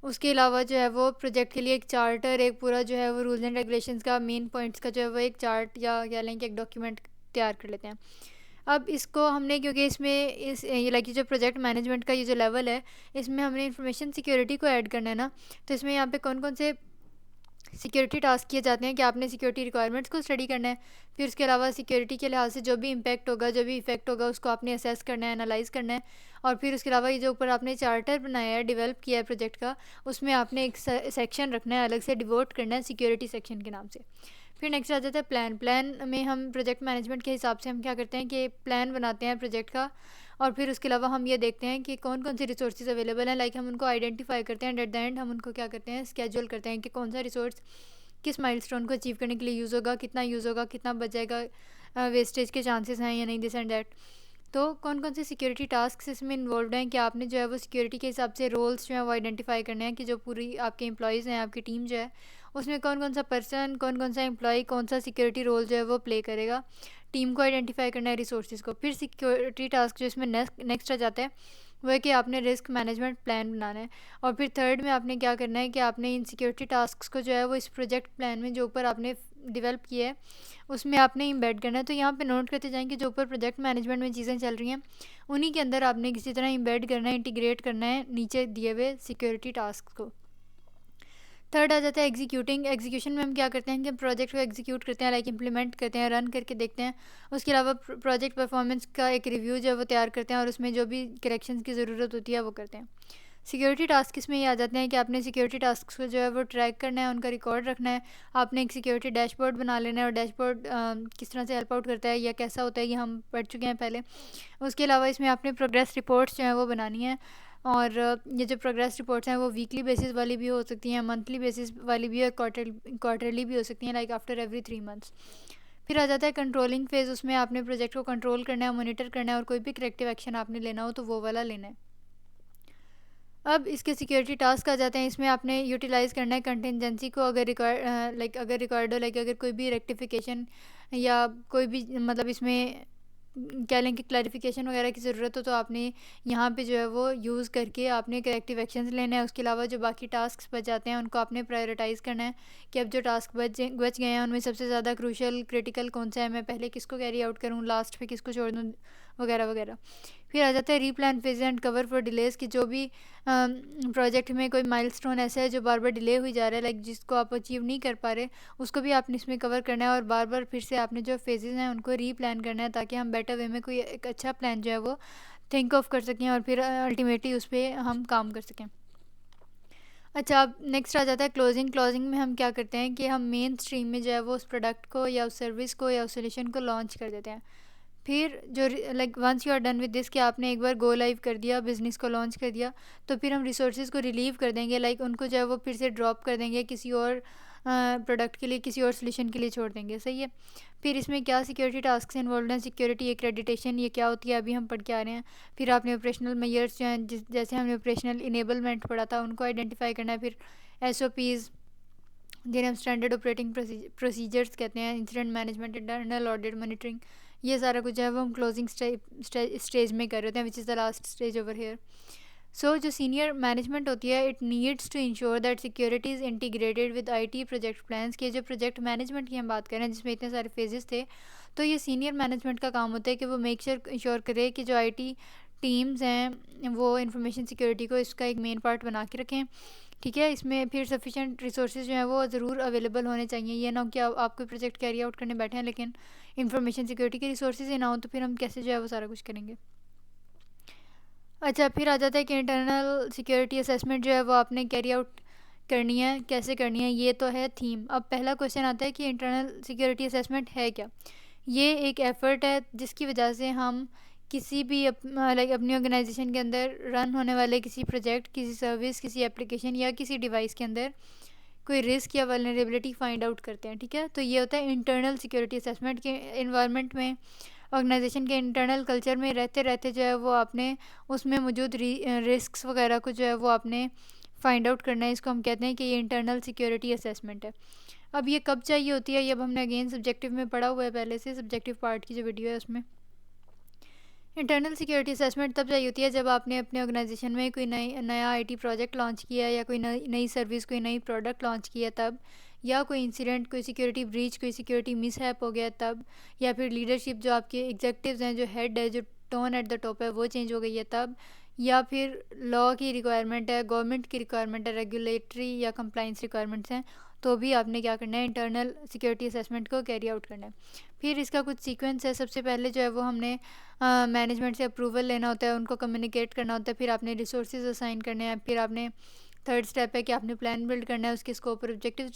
उसके अलावा जो है वो प्रोजेक्ट के लिए एक चार्टर, एक पूरा जो है वो रूल्स एंड रेगुलेशंस का मेन पॉइंट्स का जो है वो एक चार्ट या कह लें कि एक डॉक्यूमेंट तैयार कर लेते हैं। अब इसको हमने, क्योंकि इसमें ये लाइक जो प्रोजेक्ट मैनेजमेंट का ये जो लेवल है इसमें हमने इंफॉर्मेशन सिक्योरिटी को ऐड करना है ना, तो इसमें यहाँ पे कौन कौन से सिक्योरिटी टास्क किए जाते हैं कि आपने सिक्योरिटी रिक्वायरमेंट्स को स्टडी करना है, फिर उसके अलावा सिक्योरिटी के लिहाज से जो भी इम्पैक्ट होगा, जो भी इफेक्ट होगा उसको आपने असेस करना है, एनालाइज करना है, और फिर उसके अलावा ये जो ऊपर आपने चार्टर बनाया है, डेवलप किया है प्रोजेक्ट का, उसमें आपने एक सेक्शन रखना है, अलग से डिवोट करना है सिक्योरिटी सेक्शन के नाम से। फिर नेक्स्ट आ जाता है प्लान। प्लान में हम प्रोजेक्ट मैनेजमेंट के हिसाब से हम क्या करते हैं कि प्लान बनाते हैं प्रोजेक्ट का, और फिर उसके अलावा हम ये देखते हैं कि कौन कौन सी रिसोर्सेज अवेलेबल हैं, लाइक हम उनको आइडेंटिफाई करते हैं, एट द एंड हम उनको क्या करते हैं, स्केड्यूल करते हैं कि कौन सा रिसोर्स किस माइलस्टोन को अचीव करने के लिए यूज़ होगा, कितना यूज़ होगा, कितना बच जाएगा, वेस्टेज के चांसेस हैं या नहीं, दिस एंड दैट। तो कौन कौन से सिक्योरिटी टास्क इसमें इन्वॉल्व हैं कि आपने जो है वो सिक्योरिटी के हिसाब से रोल्स जो है वो आइडेंटिफाई करने हैं कि जो पूरी आपके एम्प्लॉयज़ हैं, आपकी टीम जो है उसमें कौन कौन सा पर्सन, कौन कौन सा एम्प्लॉय कौन सा सिक्योरिटी रोल जो है वो प्ले करेगा। टीम को आइडेंटिफाई करना है, रिसोर्सेज को। फिर सिक्योरिटी टास्क जो इसमें नेक्स्ट आ जाता है वो है कि आपने रिस्क मैनेजमेंट प्लान बनाना है, और फिर थर्ड में आपने क्या करना है कि आपने इन सिक्योरिटी टास्क को जो है वो इस प्रोजेक्ट प्लान में जो ऊपर आपने डेवलप किया है उसमें आपने एम्बेड करना है। तो यहाँ पे नोट करते जाएं कि जो ऊपर प्रोजेक्ट मैनेजमेंट में चीज़ें चल रही हैं उन्हीं के अंदर आपने किसी तरह एम्बेड करना है, इंटीग्रेट करना है नीचे दिए हुए सिक्योरिटी टास्क को। थर्ड आ जाता है एग्जीक्यूटिंग। एग्जीक्यूशन में हम क्या करते हैं कि प्रोजेक्ट को एग्जीक्यूट करते हैं, लाइक इंप्लीमेंट करते हैं, रन करके देखते हैं। उसके अलावा प्रोजेक्ट परफॉर्मेंस का एक रिव्यू जो है वो तैयार करते हैं, और उसमें जो भी करेक्शंस की ज़रूरत होती है वो करते हैं। सिक्योरिटी टास्क इसमें ये आ जाते हैं कि आपने सिक्योरिटी टास्क को जो है वो ट्रैक करना है, उनका रिकॉर्ड रखना है। आपने एक सिक्योरिटी डैशबोर्ड बना लेना है, और डैशबोर्ड किस तरह से हेल्प आउट करता है या कैसा होता है ये हम पढ़ चुके हैं पहले। उसके अलावा इसमें आपने प्रोग्रेस रिपोर्ट्स जो है वो बनानी है, और ये जो प्रोग्रेस रिपोर्ट्स हैं वो वीकली बेसिस वाली भी हो सकती हैं, मंथली बेसिस वाली भी, और क्वार्टरली भी हो सकती हैं, लाइक आफ्टर एवरी 3 मंथ्स। फिर आ जाता है कंट्रोलिंग फेज़। उसमें आपने प्रोजेक्ट को कंट्रोल करना है, मॉनिटर करना है, और कोई भी करेक्टिव एक्शन आपने लेना हो तो वो वाला लेना है। अब इसके सिक्योरिटी टास्क आ जाते हैं। इसमें आपने यूटिलाइज़ करना है कंटिजेंसी को, अगर रिक्वायर्ड हो, लाइक अगर कोई भी रेक्टिफिकेशन या कोई भी मतलब इसमें कह लें कि क्लैरिफिकेशन वगैरह की ज़रूरत हो तो आपने यहाँ पे जो है वो यूज़ करके आपने करेक्टिव एक्शंस लेने हैं। उसके अलावा जो बाकी टास्क बच जाते हैं उनको आपने प्रायोरिटाइज़ करना है कि अब जो टास्क बच गए हैं उनमें सबसे ज़्यादा क्रूशल क्रिटिकल कौन सा है, मैं पहले किसको कैरी आउट करूँ, लास्ट पे किसको छोड़ दूँ, वगैरह वगैरह। फिर आ जाता है replan phase and cover for delays की, जो भी प्रोजेक्ट में कोई माइलस्टोन ऐसा है जो बार बार डिले हुई जा रहा है, लाइक जिसको आप अचीव नहीं कर पा रहे, उसको भी आपने इसमें कवर करना है, और बार बार फिर से आपने जो फेजेस हैं उनको रीप्लान करना है ताकि हम बेटर वे में कोई एक अच्छा प्लान जो है वो थिंक ऑफ कर सकें, और फिर अल्टीमेटली उस पर हम काम कर सकें। अच्छा, अब नेक्स्ट आ जाता है क्लोजिंग। क्लोजिंग में हम क्या करते हैं कि हम मेन स्ट्रीम में जो है वो उस प्रोडक्ट को या उस सर्विस को या उस सोल्यूशन को लॉन्च कर देते हैं। फिर जो like once you are done with this कि आपने एक बार गो लाइव कर दिया, बिज़नेस को लॉन्च कर दिया, तो फिर हम रिसोर्सेज को रिलीव कर देंगे, लाइक उनको जो है वो फिर से ड्रॉप कर देंगे किसी और प्रोडक्ट के लिए, किसी और सोल्यूशन के लिए छोड़ देंगे। सही है। फिर इसमें क्या सिक्योरिटी टास्क इन्वॉल्व हैं, सिक्योरिटी एक्रेडिटेशन ये क्या होती है अभी हम पढ़ के आ रहे हैं। फिर आपने ऑपरेशनल मेजर्स जो हैं जैसे हमने ऑपरेशनल इनेबलमेंट पढ़ा था उनको आइडेंटिफाई करना है। फिर SOPs जिन्हें हम स्टैंडर्ड ऑपरेटिंग प्रोसीजर्स कहते हैं, incident management, internal audit, monitoring, ये सारा कुछ है वो हम क्लोजिंग स्टेज में कर रहे हैं, which is the last stage over here. So जो सीनियर मैनेजमेंट होती है it needs to ensure that security is integrated with IT project plans. के जो प्रोजेक्ट मैनेजमेंट की हम बात करें जिसमें इतने सारे फेजेस थे, तो ये सीनियर मैनेजमेंट का काम होता है कि वो मेक श्योर करे कि जो IT टीम्स हैं वो इंफॉर्मेशन सिक्योरिटी को इसका एक मेन पार्ट बना के रखें। ठीक है। इसमें फिर सफिशेंट रिसोर्सेज जो हैं वो ज़रूर अवेलेबल होने चाहिए। ये ना हो कि आप कोई प्रोजेक्ट कैरी आउट करने बैठे हैं लेकिन इंफॉर्मेशन सिक्योरिटी के रिसोर्सेज ही ना हो, तो फिर हम कैसे जो है वो सारा कुछ करेंगे। अच्छा, फिर आ जाता है कि इंटरनल सिक्योरिटी असेसमेंट जो है वो आपने कैरी आउट करनी है, कैसे करनी है, ये तो है थीम। अब पहला क्वेश्चन आता है कि इंटरनल सिक्योरिटी असेसमेंट है क्या। ये एक एफ़र्ट है जिसकी वजह से हम किसी भी लाइक अपनी ऑर्गेनाइजेशन के अंदर रन होने वाले किसी प्रोजेक्ट, किसी सर्विस, किसी एप्लीकेशन या किसी डिवाइस के अंदर कोई रिस्क या वल्नरेबिलिटी फाइंड आउट करते हैं। ठीक है। तो ये होता है इंटरनल सिक्योरिटी असेसमेंट के इन्वायरमेंट में, ऑर्गेनाइजेशन के इंटरनल कल्चर में रहते रहते जो है वो आपने उसमें मौजूद रिस्क्स वगैरह को जो है वो आपने फाइंड आउट करना है। इसको हम कहते हैं कि ये इंटरनल सिक्योरिटी असेसमेंट है। अब ये कब चाहिए होती है, ये अब हमने अगेन सब्जेक्टिव में पढ़ा हुआ है पहले से, सब्जेक्टिव पार्ट की जो वीडियो है उसमें। इंटरनल सिक्योरिटी असेसमेंट तब चाहिए होती है जब आपने अपने ऑर्गेनाइजेशन में कोई नया IT प्रोजेक्ट लॉन्च किया है, या कोई नई सर्विस, कोई नई प्रोडक्ट लॉन्च किया तब, या कोई इंसिडेंट, कोई सिक्योरिटी ब्रीच, कोई सिक्योरिटी मिसहैप हो गया तब, या फिर लीडरशिप जो आपके एग्जेक्टिव्स हैं, जो हेड है, जो टोन एट द टॉप है वो चेंज हो गई है तब, या फिर लॉ की रिक्वायरमेंट है, गवर्नमेंट की रिक्वायरमेंट है, रेगुलेटरी या कंप्लाइंस रिक्वायरमेंट्स हैं, तो भी आपने क्या करना है, इंटरनल सिक्योरिटी असेसमेंट को कैरी आउट करना है। फिर इसका कुछ सीक्वेंस है। सबसे पहले जो है वो हमने मैनेजमेंट से अप्रूवल लेना होता है, उनको कम्युनिकेट करना होता है, फिर आपने रिसोर्सेज असाइन करने हैं, फिर आपने थर्ड स्टेप है कि आपने प्लान बिल्ड करना है, उसके स्कोप और ऑब्जेक्टिव्स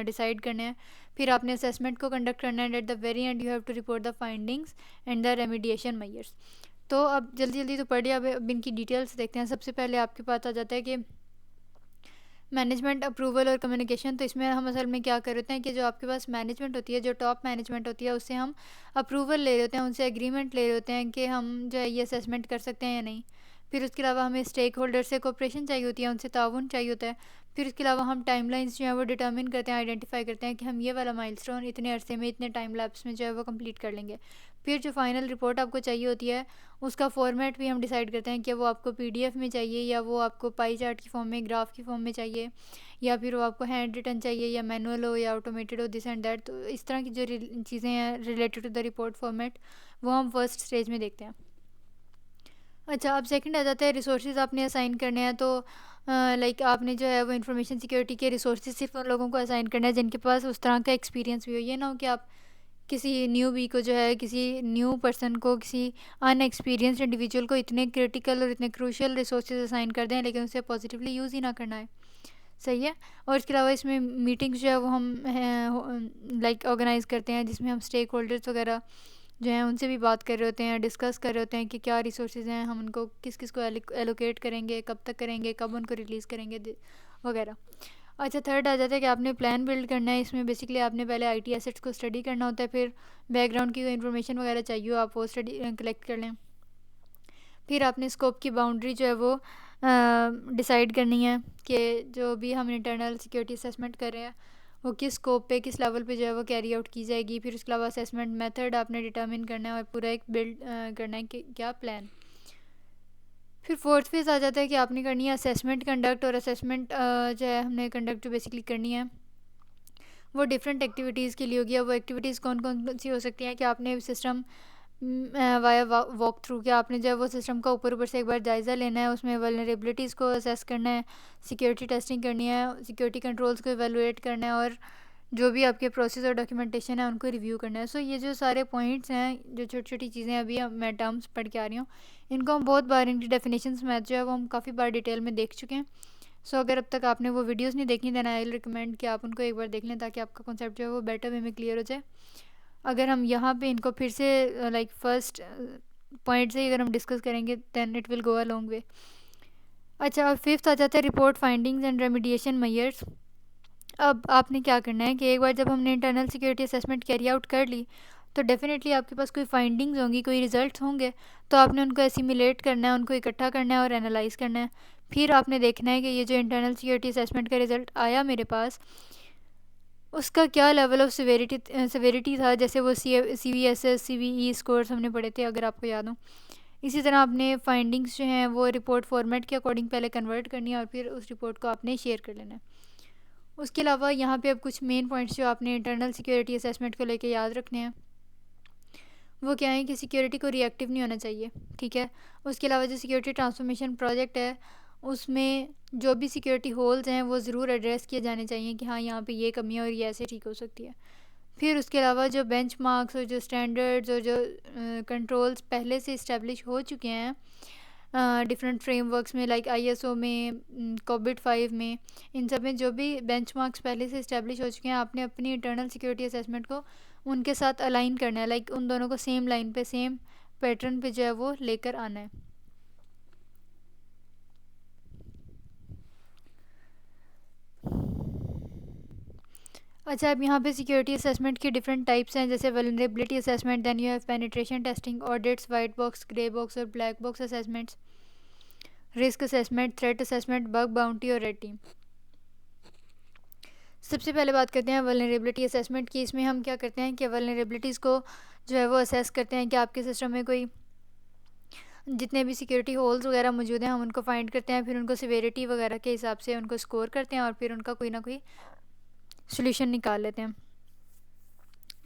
डिसाइड करने हैं, फिर आपने असेसमेंट को कंडक्ट करना है, at the very end you have to report the findings and the remediation measures. तो अब जल्दी जल्दी तो पढ़िए, अब इनकी डिटेल्स देखते हैं। सबसे पहले आपके पास आ जाता है कि मैनेजमेंट अप्रूवल और कम्युनिकेशन। तो इसमें हम असल में क्या कर रहे हैं कि जो आपके पास मैनेजमेंट होती है, जो टॉप मैनेजमेंट होती है, उससे हम अप्रूवल ले रहे होते हैं, उनसे एग्रीमेंट ले रहे होते हैं कि हम जो है ये असेसमेंट कर सकते हैं या नहीं। फिर उसके अलावा हमें स्टेक होल्डर से कोऑपरेशन चाहिए होती है, उनसे ताउन चाहिए होता है। फिर उसके अलावा हम टाइमलाइंस जो है वो डिटर्मिन करते हैं, आइडेंटिफाई करते हैं कि हम ये वाला माइलस्टोन इतने अरसे में, इतने टाइम लैप्स में जो है वो कंप्लीट कर लेंगे। फिर जो फाइनल रिपोर्ट आपको चाहिए होती है उसका फॉर्मेट भी हम डिसाइड करते हैं कि वो आपको PDF में चाहिए, या वो आपको पाई चार्ट की फॉर्म में, ग्राफ की फॉर्म में चाहिए, या फिर वो आपको हैंड रिटन चाहिए, या मैनुअल हो, या ऑटोमेटेड हो, दिस एंड दैट। तो इस तरह की जो चीज़ें हैं related to the report format, वो हम फर्स्ट स्टेज में देखते हैं। अच्छा, अब सेकंड आ जाता है रिसोर्सेज आपने असाइन करने हैं। तो लाइक आपने जो है वो इन्फॉर्मेशन सिक्योरिटी के रिसोर्सेज सिर्फ उन लोगों को असाइन करना है जिनके पास उस तरह का एक्सपीरियंस भी हो। ये ना हो कि आप किसी न्यू बी को जो है, किसी न्यू पर्सन को, किसी अनएक्सपीरियंस्ड इंडिविजुअल को इतने क्रिटिकल और इतने क्रूशियल रिसोर्सेज असाइन कर दें लेकिन उसे पॉजिटिवली यूज़ ही ना करना है। सही है। और इसके अलावा इसमें मीटिंग्स जो है वो हम लाइक ऑर्गेनाइज़ करते हैं जिसमें हम स्टेक होल्डर्स वगैरह जो हैं उनसे भी बात कर रहे होते हैं, डिस्कस कर रहे होते हैं कि क्या रिसोर्सेज हैं, हम उनको किस किस को एलोकेट करेंगे, कब तक करेंगे, कब उनको रिलीज़ करेंगे वगैरह। अच्छा, थर्ड आ जाता है कि आपने प्लान बिल्ड करना है। इसमें बेसिकली आपने पहले IT एसेट्स को स्टडी करना होता है, फिर बैकग्राउंड की कोई इन्फॉर्मेशन वगैरह चाहिए हो आप वो स्टडी कलेक्ट कर लें। फिर आपने स्कोप की बाउंड्री जो है वो डिसाइड करनी है कि जो भी हम इंटरनल सिक्योरिटी असेसमेंट कर रहे हैं वो किस स्कोप पे, किस लेवल पे जो है वो कैरी आउट की जाएगी। फिर उसके अलावा असेसमेंट मेथड आपने डिटर्मिन करना है और पूरा एक बिल्ड करना है कि क्या प्लान। फिर फोर्थ फेज़ आ जाता है कि आपने करनी है असेसमेंट कंडक्ट। और असेसमेंट जो है हमने कंडक्ट जो बेसिकली करनी है वो डिफरेंट एक्टिविटीज़ के लिए होगी। अब वो एक्टिविटीज़ कौन कौन सी हो सकती हैं कि आपने सिस्टम वाया वॉक थ्रू के आपने जो है वो सिस्टम का ऊपर ऊपर से एक बार जायज़ा लेना है, उसमें वल्नरेबिलिटीज़ को असेस करना है, सिक्योरिटी टेस्टिंग करनी है, सिक्योरिटी कंट्रोल्स को एवेलुएट करना है, और जो भी आपके प्रोसेस और डॉक्यूमेंटेशन है उनको रिव्यू करना है। सो ये जो सारे पॉइंट्स हैं, जो छोटी छोटी चीज़ें अभी मैं टर्म्स पढ़ के आ रही हूँ, इनको हम बहुत बार, इनकी डेफिनेशंस मैथ जो है वो हम काफ़ी बार डिटेल में देख चुके हैं। सो अगर अब तक आपने वो वीडियोस नहीं देखी देन आई विल रिकमेंड कि आप उनको एक बार देख लें ताकि आपका कॉन्सेप्ट जो है वो बेटर वे में क्लियर हो जाए। अगर हम यहाँ पे इनको फिर से लाइक फर्स्ट पॉइंट से अगर हम डिस्कस करेंगे then it will go a long way. अच्छा, और फिफ्थ आ जाता है report findings and remediation measures. अब आपने क्या करना है कि एक बार जब हमने internal security assessment carry out कर ली तो डेफिनेटली आपके पास कोई फाइंडिंग्स होंगी, कोई रिजल्ट्स होंगे, तो आपने उनको एसिमुलेट करना है, उनको इकट्ठा करना है और एनालाइज करना है। फिर आपने देखना है कि ये जो इंटरनल सिक्योरिटी असेसमेंट का रिज़ल्ट आया मेरे पास, उसका क्या लेवल ऑफ सेवेरिटी था। जैसे वो CVSS CVE स्कोर्स हमने पढ़े थे, अगर आपको याद हो। इसी तरह आपने फाइंडिंग्स जो हैं वो रिपोर्ट फॉर्मेट के अकॉर्डिंग पहले कन्वर्ट करनी है और फिर उस रिपोर्ट को आपने शेयर कर लेना है। उसके अलावा यहाँ पे अब कुछ मेन पॉइंट्स जो आपने इंटरनल सिक्योरिटी असेसमेंट को लेके याद रखने हैं वो क्या है कि सिक्योरिटी को रिएक्टिव नहीं होना चाहिए, ठीक है। उसके अलावा जो सिक्योरिटी ट्रांसफॉर्मेशन प्रोजेक्ट है उसमें जो भी सिक्योरिटी होल्स हैं वो ज़रूर एड्रेस किए जाने चाहिए कि हाँ यहाँ पे ये कमी है और ये ऐसे ठीक हो सकती है। फिर उसके अलावा जो बेंचमार्क्स और जो स्टैंडर्ड्स और जो कंट्रोल्स पहले से इस्टेब्लिश हो चुके हैं डिफरेंट फ्रेमवर्क्स में, लाइक ISO में, कोविड 5 में, इन सब में जो भी बेंचमार्क्स पहले से इस्टेब्लिश हो चुके हैं, आपने अपनी इंटरनल सिक्योरिटी असेसमेंट को उनके साथ अलाइन करना है। लाइक उन दोनों को सेम लाइन पे, सेम पैटर्न पे जो है वो लेकर आना है। अच्छा, अब यहाँ पे सिक्योरिटी असेसमेंट की डिफरेंट टाइप्स हैं, जैसे vulnerability assessment, then you have penetration testing, audits, white box, grey box और black box assessments, risk assessment, threat assessment, bug bounty और रेड टीम। सबसे पहले बात करते हैं वल्नरेबिलिटी असेसमेंट की। इसमें हम क्या करते हैं कि वल्नरेबिलिटीज़ को जो है वो असेस करते हैं कि आपके सिस्टम में कोई जितने भी सिक्योरिटी होल्स वगैरह मौजूद हैं हम उनको फाइंड करते हैं, फिर उनको सिवेरिटी वगैरह के हिसाब से उनको स्कोर करते हैं और फिर उनका कोई ना कोई सोल्यूशन निकाल लेते हैं।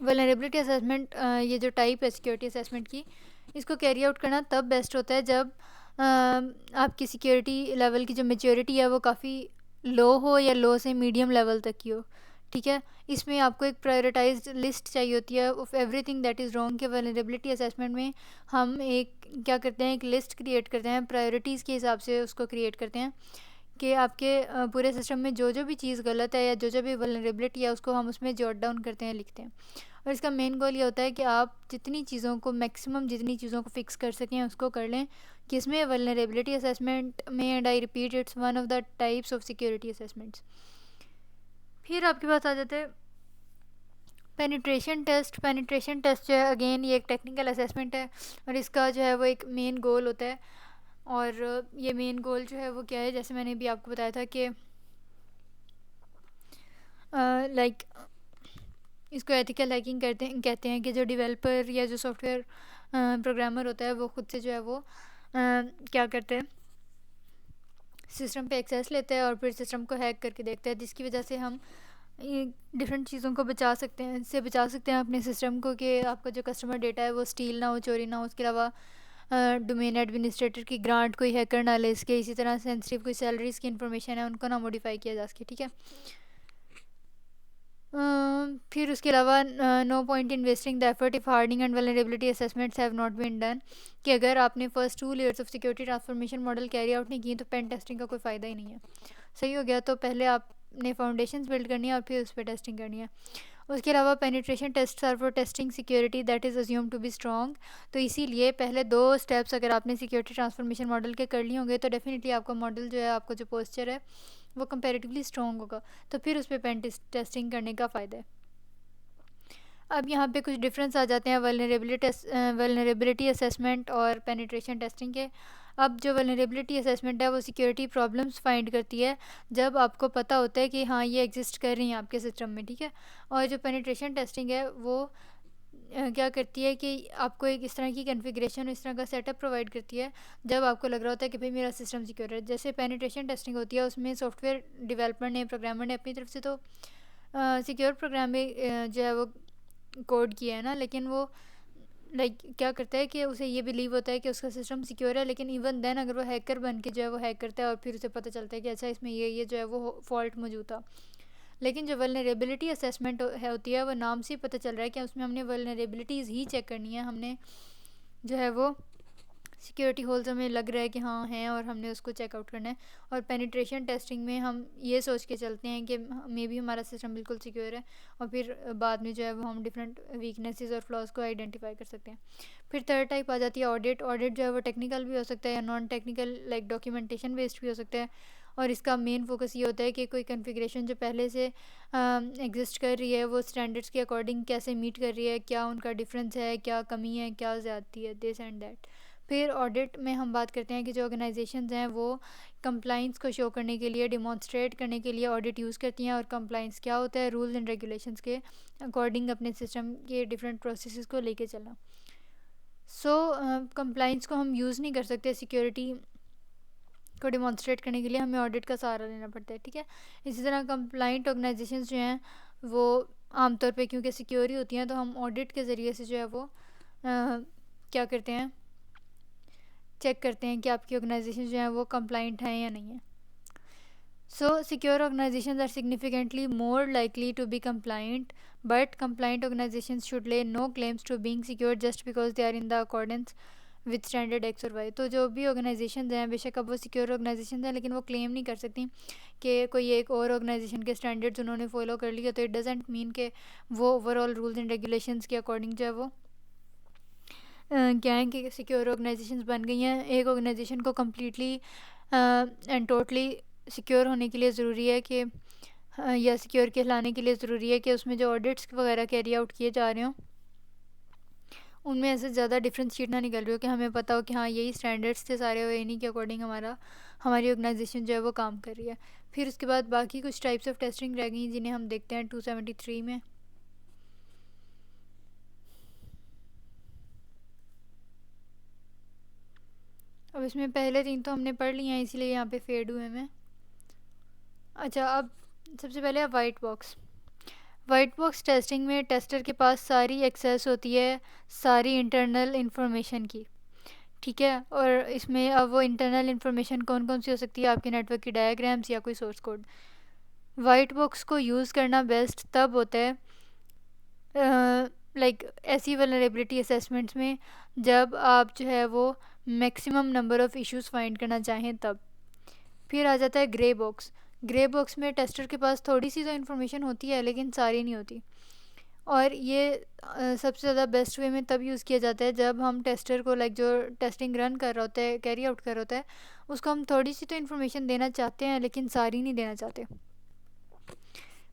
वल्नरेबिलिटी असेसमेंट ये जो टाइप है सिक्योरिटी असेसमेंट की, इसको कैरी आउट करना तब बेस्ट होता है जब आपकी सिक्योरिटी लेवल की जो मेच्योरिटी है वो काफ़ी लो हो या लो से मीडियम लेवल तक की हो, ठीक है। इसमें आपको एक प्रायोरिटाइज्ड लिस्ट चाहिए होती है of everything that is wrong. के वल्नरेबिलिटी असेसमेंट में हम एक क्या करते हैं, एक लिस्ट क्रिएट करते हैं, प्रायोरिटीज़ के हिसाब से उसको क्रिएट करते हैं कि आपके पूरे सिस्टम में जो जो भी चीज़ गलत है या जो जो भी वल्नरेबिलिटी है उसको हम उसमें जॉट डाउन करते हैं, लिखते हैं। और इसका मेन गोल ये होता है कि आप जितनी चीज़ों को मैक्सिमम जितनी चीज़ों को फिक्स कर सकें उसको कर लें, कि इसमें वल्नरेबिलिटी असेसमेंट में, and I repeat, it's one of the types of security assessments. फिर आपके पास आ जाते हैं पेनिट्रेशन टेस्ट। पेनिट्रेशन टेस्ट जो है अगेन ये एक टेक्निकल असेसमेंट है और इसका जो है वो एक मेन गोल होता है। और ये मेन गोल जो है वो क्या है, जैसे मैंने भी आपको बताया था कि लाइक इसको एथिकल हैकिंग कहते हैं कि जो डेवलपर या जो सॉफ्टवेयर प्रोग्रामर होता है वो खुद से जो है वो क्या करते हैं, सिस्टम पे एक्सेस लेते हैं और फिर सिस्टम को हैक करके देखते हैं, जिसकी वजह से हम डिफरेंट चीज़ों को बचा सकते हैं, इससे बचा सकते हैं अपने सिस्टम को कि आपका जो कस्टमर डेटा है वो स्टील ना हो, चोरी ना हो। उसके अलावा डोमेन एडमिनिस्ट्रेटर की ग्रांट कोई हैकर ना ले इसके, इसी तरह सेंसिटिव कोई सैलरीज की इंफॉर्मेशन है उनको ना मॉडिफाई किया जा सके, ठीक है। फिर उसके अलावा no point investing the effort if hardening and vulnerability assessments have not been done, कि अगर आपने first 2 layers of security transformation model carry out नहीं की तो पेन टेस्टिंग का कोई फ़ायदा ही नहीं है। सही हो गया, तो पहले आपने फाउंडेशंस बिल्ड करनी है और फिर उस पर टेस्टिंग करनी है। उसके अलावा penetration test are for testing security that is assume to be strong, तो इसीलिए पहले 2 स्टेप्स अगर आपने सिक्योरिटी ट्रांसफॉर्मेशन मॉडल के कर लिए होंगे तो डेफिनेटली आपका मॉडल जो है, आपका जो पोस्चर है वो कंपेरेटिवली स्ट्रॉन्ग होगा, तो फिर उस पर पेन टेस्टिंग करने का फ़ायदा है। अब यहाँ पे कुछ डिफरेंस आ जाते हैं वल्नरेबिलिटी असेसमेंट और पेनिट्रेशन टेस्टिंग के। अब जो वल्नरेबिलिटी असेसमेंट है वो सिक्योरिटी प्रॉब्लम्स फाइंड करती है जब आपको पता होता है कि हाँ ये एग्जिस्ट कर रही हैं आपके सिस्टम में, ठीक है। और जो पेनिट्रेशन टेस्टिंग है वो क्या करती है कि आपको एक इस तरह की कॉन्फ़िगरेशन, इस तरह का सेटअप प्रोवाइड करती है जब आपको लग रहा होता है कि भाई मेरा सिस्टम सिक्योर है। जैसे पेनिट्रेशन टेस्टिंग होती है उसमें सॉफ्टवेयर डेवलपर ने, प्रोग्रामर ने अपनी तरफ से तो सिक्योर प्रोग्राम में जो है वो कोड किया है ना, लेकिन वो लाइक क्या करता है कि उसे ये बिलीव होता है कि उसका सिस्टम सिक्योर है, लेकिन इवन देन अगर वो हैकर बन के जो है वो हैक करता है और फिर उसे पता चलता है कि अच्छा इसमें ये जो है वो फॉल्ट मौजूद था। लेकिन जो वल्नरेबिलिटी असेसमेंट होती है वो नाम से ही पता चल रहा है कि उसमें हमने वल्नरेबिलिटीज़ ही चेक करनी है, हमने जो है वो सिक्योरिटी होल्स हमें लग रहा है कि हाँ हैं और हमने उसको चेकआउट करना है। और पेनिट्रेशन टेस्टिंग में हम ये सोच के चलते हैं कि मे बी हमारा सिस्टम बिल्कुल सिक्योर है, और फिर बाद में जो है वो हम डिफरेंट वीकनेसेस और फ्लॉज को आइडेंटिफाई कर सकते हैं। फिर थर्ड टाइप आ जाती है ऑडिट। ऑडिट जो है वो टेक्निकल भी हो सकता है या non technical, like documentation based भी हो सकता है। और इसका मेन फोकस ये होता है कि कोई कॉन्फ़िगरेशन जो पहले से एग्जिस्ट कर रही है वो स्टैंडर्ड्स के अकॉर्डिंग कैसे मीट कर रही है, क्या उनका डिफरेंस है, क्या कमी है, क्या ज़्यादती है, दिस एंड दैट। फिर ऑडिट में हम बात करते हैं कि जो ऑर्गेनाइजेशंस हैं वो कंप्लाइंस को शो करने के लिए, डिमॉन्स्ट्रेट करने के लिए ऑडिट यूज़ करती हैं। और कंप्लाइंस क्या होता है? रूल्स एंड रेगुलेशंस के अकॉर्डिंग अपने सिस्टम के डिफरेंट प्रोसेसेस को लेके चलना। सो कंप्लाइंस को हम यूज़ नहीं कर सकते सिक्योरिटी को डिमॉन्स्ट्रेट करने के लिए, हमें ऑडिट का सहारा लेना पड़ता है, ठीक है। इसी तरह कंप्लाइंट ऑर्गेनाइजेशंस जो हैं वो आमतौर पे क्योंकि सिक्योर ही होती हैं, तो हम ऑडिट के ज़रिए से जो है वो क्या करते हैं, चेक करते हैं कि आपकी ऑर्गेनाइजेशन जो है वो कंप्लाइंट है या नहीं है। So secure organisations are significantly more likely to be compliant, but compliant organizations should lay no claims to being secure just because they are in the accordance with standard x और Y. तो जो भी organisation हैं, बेशक अब वो secure organisation हैं, लेकिन वो क्लेम नहीं कर सकती कि कोई एक और ऑर्गेनाइजेशन के स्टैंडर्ड्स उन्होंने फॉलो कर लिया, तो इट डजेंट मीन कि वो ओवरऑल रूल्स एंड रेगुलेशंस के अकॉर्डिंग जो है वो क्या है कि सिक्योर ऑर्गेनाइजेशंस बन गई हैं। एक ऑर्गेनाइजेशन को कम्प्लीटली एंड टोटली सिक्योर होने के लिए ज़रूरी है कि या सिक्योर कहलाने के लिए ज़रूरी है कि उसमें जो ऑडिट्स वगैरह कैरी आउट किए जा रहे हों उनमें ऐसे ज़्यादा डिफरेंशिएट ना निकल रही हो कि हमें पता हो कि हाँ यही स्टैंडर्ड्स थे सारे और इन्हीं के अकॉर्डिंग हमारी ऑर्गेनाइजेशन जो है वो काम कर रही है। फिर उसके बाद बाकी कुछ टाइप्स ऑफ टेस्टिंग रह गई जिन्हें हम देखते हैं 273 में। अब इसमें पहले 3 तो हमने पढ़ लिए हैं, इसीलिए यहाँ पे फेड हुए में। अच्छा, अब सबसे पहले अब वाइट बॉक्स टेस्टिंग में टेस्टर के पास सारी एक्सेस होती है सारी इंटरनल इंफॉर्मेशन की, ठीक है। और इसमें अब वो इंटरनल इंफॉर्मेशन कौन कौन सी हो सकती है? आपके नेटवर्क की डायग्राम्स या कोई सोर्स कोड। वाइट बॉक्स को यूज़ करना बेस्ट तब होता है लाइक ऐसी वल्नरेबिलिटी असेसमेंट्स में जब आप जो है वो maximum number of issues find करना चाहें तब। फिर आ जाता है ग्रे बॉक्स में टेस्टर के पास थोड़ी सी तो इन्फॉर्मेशन होती है लेकिन सारी नहीं होती। और ये सबसे ज़्यादा बेस्ट वे में तब यूज़ किया जाता है जब हम टेस्टर को लाइक जो टेस्टिंग रन कर रहा होता है, कैरी आउट कर रहा होता है, उसको हम थोड़ी सी तो इन्फॉर्मेशन देना चाहते हैं लेकिन सारी नहीं देना चाहते।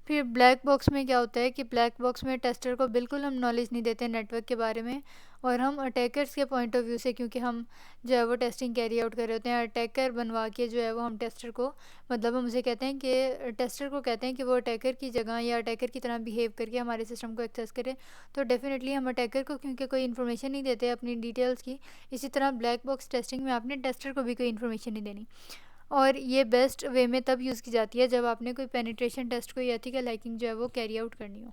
फिर ब्लैक बॉक्स में क्या होता है कि ब्लैक बॉक्स में टेस्टर को बिल्कुल हम नॉलेज नहीं देते नेटवर्क के बारे में, और हम अटैकर्स के पॉइंट ऑफ व्यू से, क्योंकि हम जो है वो टेस्टिंग कैरी आउट कर रहे होते हैं, अटैकर बनवा के जो है वो हम टेस्टर को, मतलब हम उसे कहते हैं कि टेस्टर को कहते हैं कि वो अटैकर की जगह या अटैकर की तरह बिहेव करके हमारे सिस्टम को एक्सेस करे। तो डेफिनेटली हम अटैकर को क्योंकि कोई इन्फॉर्मेशन नहीं देते अपनी डिटेल्स की, इसी तरह ब्लैक बॉक्स टेस्टिंग में आपने टेस्टर को भी कोई इन्फॉर्मेशन नहीं देनी। और ये बेस्ट वे में तब यूज़ की जाती है जब आपने कोई पेनिट्रेशन टेस्ट, कोई एथिकल हैकिंग जो है वो कैरी आउट करनी हो।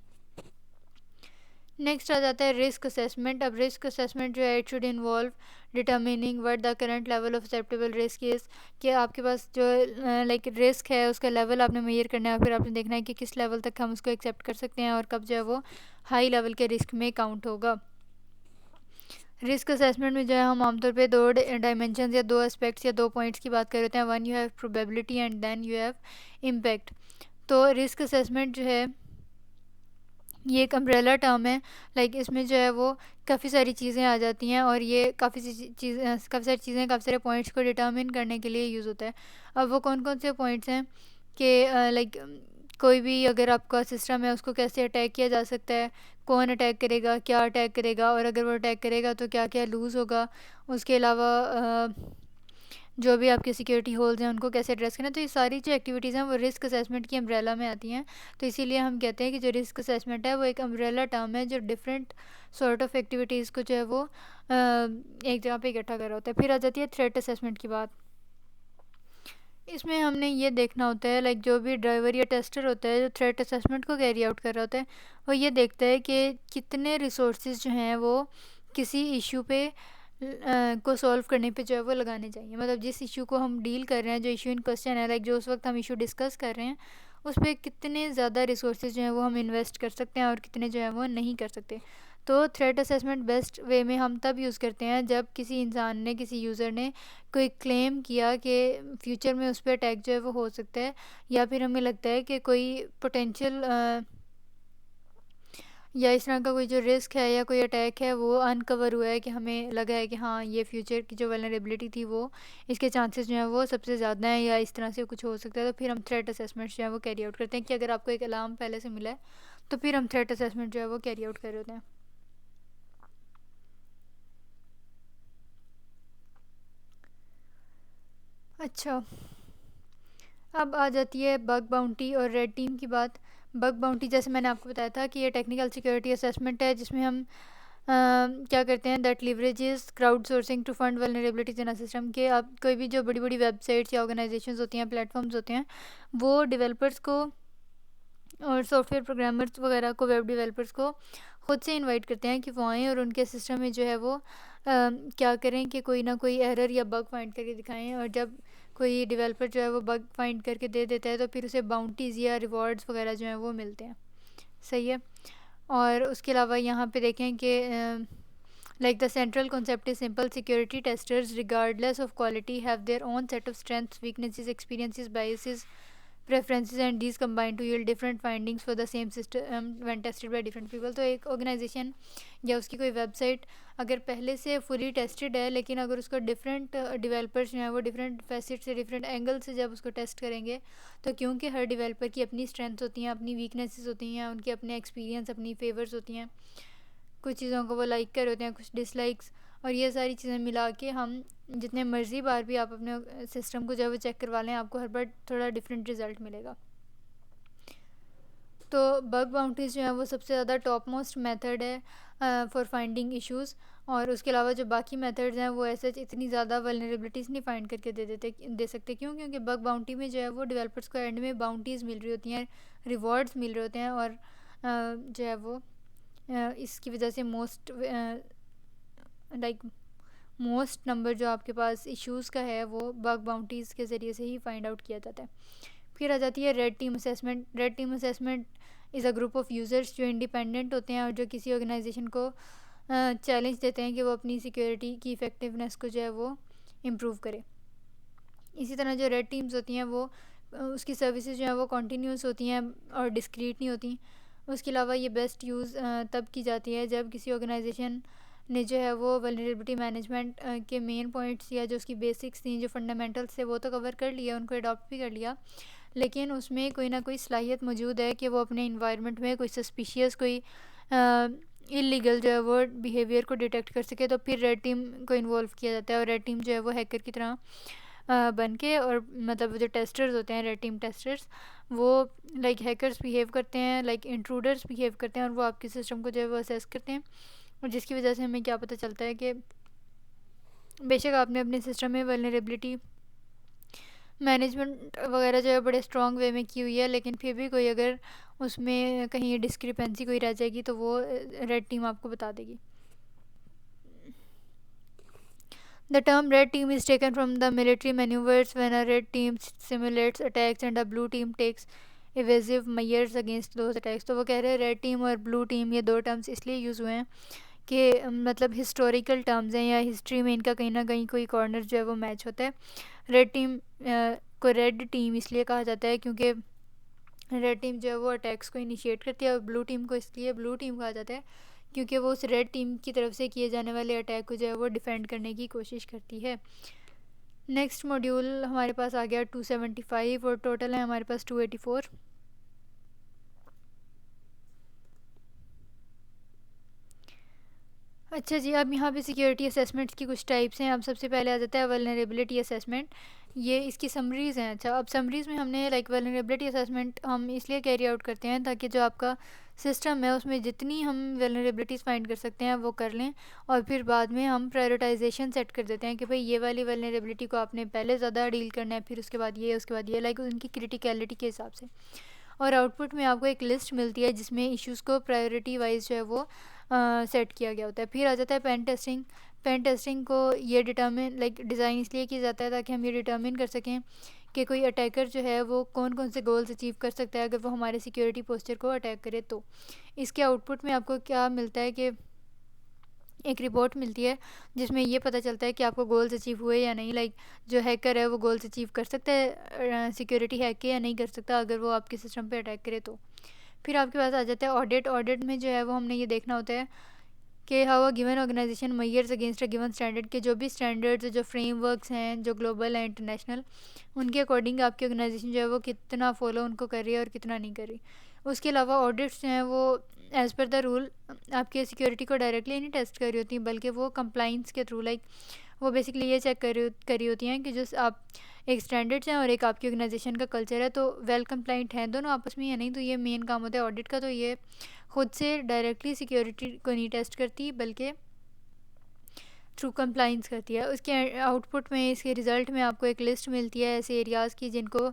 नेक्स्ट आ जाता है रिस्क असेसमेंट। अब रिस्क असेसमेंट जो है it should involve determining what the current level of acceptable risk is, कि आपके पास जो लाइक रिस्क है उसका लेवल आपने मेजर करना है, फिर आपने देखना है कि किस लेवल तक हम उसको एक्सेप्ट कर सकते हैं और कब जो है वो हाई लेवल के रिस्क में काउंट होगा। रिस्क असेसमेंट में जो है हम आमतौर पे 2 डायमेंशंस या 2 एस्पेक्ट्स या 2 पॉइंट्स की बात कर रहे हैं। When you have probability and then you have impact. तो रिस्क असेसमेंट जो है ये एक अम्ब्रेला टर्म है, लाइक इसमें जो है वो काफ़ी सारी चीज़ें आ जाती हैं और ये काफ़ी सारी चीज़ें काफ़ी सारे पॉइंट्स को डिटर्मिन करने के लिए यूज़ होता है। अब वो कौन कौन से पॉइंट्स हैं कि लाइक कोई भी अगर आपका सिस्टम है उसको कैसे अटैक किया जा सकता है, कौन अटैक करेगा, क्या अटैक करेगा, और अगर वो अटैक करेगा तो क्या क्या लूज़ होगा। उसके अलावा जो भी आपके सिक्योरिटी होल्स हैं उनको कैसे एड्रेस करना। तो ये सारी जो एक्टिविटीज़ हैं वो रिस्क असेसमेंट की अम्ब्रेला में आती हैं। तो इसीलिए हम कहते हैं कि जो रिस्क असेसमेंट है वो एक अम्ब्रेला टर्म है जो डिफरेंट सॉर्ट ऑफ एक्टिविटीज़ को जो है वो एक जगह पे इकट्ठा कर रहा होता है। फिर आ जाती है थ्रेट असेसमेंट की बात। इसमें हमने ये देखना होता है लाइक जो भी ड्राइवर या टेस्टर होता है जो थ्रेट असेसमेंट को कैरी आउट कर रहा होता है वो ये देखता है कि कितने रिसोर्सेज जो हैं वो किसी इशू पे को सॉल्व करने पे जो है वो लगाने चाहिए। मतलब जिस इशू को हम डील कर रहे हैं, जो इशू इन क्वेश्चन है, लाइक जो उस वक्त हम इशू डिस्कस कर रहे हैं, उस पर कितने ज़्यादा रिसोर्सेज जो हैं वो हम इन्वेस्ट कर सकते हैं और कितने जो है वो नहीं कर सकते। तो थ्रेट असेसमेंट बेस्ट वे में हम तब यूज़ करते हैं जब किसी इंसान ने, किसी यूज़र ने कोई क्लेम किया कि फ्यूचर में उस पर अटैक जो है वो हो सकता है, या फिर हमें लगता है कि कोई पोटेंशियल या इस तरह का कोई जो रिस्क है या कोई अटैक है वो अनकवर हुआ है, कि हमें लगा है कि हाँ ये फ्यूचर की जो वल्नरेबिलिटी थी वो, इसके चांसेस जो हैं वो सबसे ज़्यादा हैं या इस तरह से कुछ हो सकता है। तो फिर हम थ्रेट असेसमेंट जो है वो कैरी आउट करते हैं, कि अगर आपको एक अलार्म पहले से मिला है तो फिर हम थ्रेट असेसमेंट जो है वो कैरी आउट कर रहे होते हैं। अच्छा, अब आ जाती है बग बाउंटी और रेड टीम की बात। बग बाउंटी, जैसे मैंने आपको बताया था कि ये टेक्निकल सिक्योरिटी असेसमेंट है, जिसमें हम क्या करते हैं, that leverages crowd sourcing to find vulnerabilities in a system. के आप कोई भी जो बड़ी बड़ी वेबसाइट्स या ऑर्गेनाइजेशंस होती हैं, प्लेटफॉर्म्स होते हैं, वो डेवलपर्स को और सॉफ्टवेयर प्रोग्रामर्स वगैरह को, वेब डेवलपर्स को ख़ुद से इनवाइट करते हैं कि वो आएँ और उनके सिस्टम में जो है वो क्या करें कि कोई ना कोई एरर या बग फाइंड करके दिखाएं। और जब कोई डेवलपर जो है वो बग फाइंड करके दे देता है तो फिर उसे बाउंटीज़ या रिवॉर्ड्स वगैरह जो हैं वो मिलते हैं। सही है। और उसके अलावा यहाँ पे देखें कि like the central concept is simple: security testers, regardless of quality, have their own set of strengths, weaknesses, experiences, biases, preferences, and these combine to yield different findings for the same system when tested by different people. तो एक organisation या उसकी कोई website अगर पहले से fully tested है, लेकिन अगर उसको डिफरेंट डेवलपर्स जो हैं वो डिफरेंट फैसेट से, डिफरेंट एंगल से जब उसको टेस्ट करेंगे, तो क्योंकि हर डेवलपर की अपनी स्ट्रेंथ्स होती हैं, अपनी वीकनेसेस होती हैं, उनके अपने एक्सपीरियंस, अपनी फेवर्स होती हैं, कुछ चीज़ों को वो लाइक कर होते हैं, कुछ डिसलाइक्स, और ये सारी चीज़ें मिला के हम जितने मर्ज़ी बार भी आप अपने सिस्टम को जब वो चेक करवा लें, आपको हर बार थोड़ा डिफरेंट रिज़ल्ट मिलेगा। तो बग बाउंटीज़ जो हैं वो सबसे ज़्यादा टॉप मोस्ट मेथड है फॉर फाइंडिंग इश्यूज़। और उसके अलावा जो बाकी मेथड्स हैं वो ऐसे इतनी ज़्यादा वल्नरेबिलिटीज़ नहीं फाइंड करके दे सकते। क्यों? क्योंकि बग बाउंटी में जो है वो डेवलपर्स को एंड में बाउंटीज़ मिल रही होती हैं, रिवॉर्ड्स मिल रहे होते हैं, और जो है वो इसकी वजह से मोस्ट नंबर जो आपके पास इश्यूज़ का है वो बग बाउंटीज़ के ज़रिए से ही फाइंड आउट किया जाता है। फिर आ जाती है red team assessment. Red team assessment is a group of users जो इंडिपेंडेंट होते हैं और जो किसी ऑर्गेनाइजेशन को चैलेंज देते हैं कि वो अपनी सिक्योरिटी की इफ़ेक्टिवनेस को जो है वो इम्प्रूव करे। इसी तरह जो रेड टीम्स होती हैं वो उसकी सर्विसेज जो है वो कॉन्टीन्यूस होती हैं और डिस्क्रीट नहीं होती। उसके अलावा ये बेस्ट यूज़ तब की जाती है जब किसी ऑर्गेनाइजेशन ने जो है वो वल्नरेबिलिटी मैनेजमेंट के मेन पॉइंट्स या जो उसकी बेसिक्स थी, जो फंडामेंटल्स थे, वो तो कवर कर लिया, उनको अडॉप्ट भी कर लिया, लेकिन उसमें कोई ना कोई सलाहियत मौजूद है कि वो अपने इन्वायरमेंट में कोई सस्पिशियस, कोई इलीगल जो है वो बिहेवियर को डिटेक्ट कर सके। तो फिर रेड टीम को इन्वॉल्व किया जाता है और रेड टीम जो है वो हैकर की तरह बन के, और मतलब जो टेस्टर्स होते हैं, रेड टीम टेस्टर्स, वो लाइक हैकर्स बिहेव करते हैं, लाइक इंट्रूडर्स बिहेव करते हैं, और वो आपके सिस्टम को जो है वो असेस करते हैं। और जिसकी वजह से हमें क्या पता चलता है कि बेशक आपने अपने सिस्टम में वल्नरेबिलिटी मैनेजमेंट वगैरह जो है बड़े स्ट्रॉन्ग वे में की हुई है, लेकिन फिर भी कोई अगर उसमें कहीं डिस्क्रिपेंसी कोई रह जाएगी तो वो रेड टीम आपको बता देगी। The term red team is taken from the military maneuvers when a red team simulates attacks and a blue team takes evasive measures against those attacks. तो वो कह रहे हैं रेड टीम और ब्लू टीम ये दो टर्म्स इसलिए use हुए हैं कि मतलब हिस्टोरिकल टर्म्स हैं या हिस्ट्री में इनका कहीं ना कहीं कोई कॉर्नर जो है वो मैच होता है। रेड टीम को रेड टीम इसलिए कहा जाता है क्योंकि रेड टीम जो है वो अटैक्स को इनिशिएट करती है, और ब्लू टीम को इसलिए ब्लू टीम कहा जाता है क्योंकि वो उस रेड टीम की तरफ से किए जाने वाले अटैक को जो है वो डिफेंड करने की कोशिश करती है। नेक्स्ट मॉड्यूल हमारे पास आ गया 275 और टोटल है हमारे पास 284। अच्छा जी, अब यहाँ पे सिक्योरिटी असेसमेंट्स की कुछ टाइप्स हैं। अब सबसे पहले आ जाता है वल्नरेबिलिटी असेसमेंट। ये इसकी समरीज़ हैं। अच्छा, अब समरीज़ में हमने लाइक वल्नरेबिलिटी असेसमेंट हम इसलिए कैरी आउट करते हैं ताकि जो आपका सिस्टम है उसमें जितनी हम वल्नरेबिलिटीज़ फाइंड कर सकते हैं वो कर लें, और फिर बाद में हम प्रायोरिटाइजेशन सेट कर देते हैं कि भाई ये वाली वल्नरेबिलिटी को आपने पहले ज़्यादा डील करना है, फिर उसके बाद ये, उसके बाद ये, लाइक उनकी क्रिटिकलिटी के हिसाब से। और आउटपुट में आपको एक लिस्ट मिलती है जिसमें इश्यूज़ को प्रायोरिटी वाइज जो है वो सेट किया गया होता है। फिर आ जाता है पेन टेस्टिंग। पेन टेस्टिंग को ये डिटर्मिन लाइक डिज़ाइन इसलिए किया जाता है ताकि हम ये डिटर्मिन कर सकें कि कोई अटैकर जो है वो कौन कौन से गोल्स अचीव कर सकता है अगर वो हमारे सिक्योरिटी पोस्चर को अटैक करे। तो इसके आउटपुट में आपको क्या मिलता है कि एक रिपोर्ट मिलती है जिसमें ये पता चलता है कि आपको गोल्स अचीव हुए या नहीं। लाइक जो हैकर है वो गोल्स अचीव कर सकता है सिक्योरिटी हैक के या नहीं कर सकता अगर वो आपके सिस्टम पे अटैक करे तो। फिर आपके पास आ जाता है ऑडिट में जो है वो हमने ये देखना होता है कि how a given organization measures against a given standard के जो भी स्टैंडर्ड्स जो फ्रेमवर्क्स हैं जो ग्लोबल हैं इंटरनेशनल उनके अकॉर्डिंग आपकी ऑर्गेनाइजेशन जो है वो कितना फॉलो उनको कर रही है और कितना नहीं कर रही। उसके अलावा ऑडिट्स जो हैं वो एज़ पर द रूल आपके सिक्योरिटी को डायरेक्टली नहीं टेस्ट कर रही होती बल्कि वो कंप्लाइंस के थ्रू लाइक वो बेसिकली ये चेक कर रही होती हैं कि जो आप एक स्टैंडर्ड्स हैं और एक आपकी ऑर्गेनाइजेशन का कल्चर है तो वेल कंप्लाइंट हैं दोनों आपस में या नहीं। तो ये मेन काम होता है ऑडिट का। तो ये खुद से डायरेक्टली सिक्योरिटी को नहीं टेस्ट करती बल्कि थ्रू कंप्लाइंस करती है। उसके आउटपुट में इसके रिज़ल्ट में आपको एक लिस्ट मिलती है ऐसे एरियाज़ की जिनको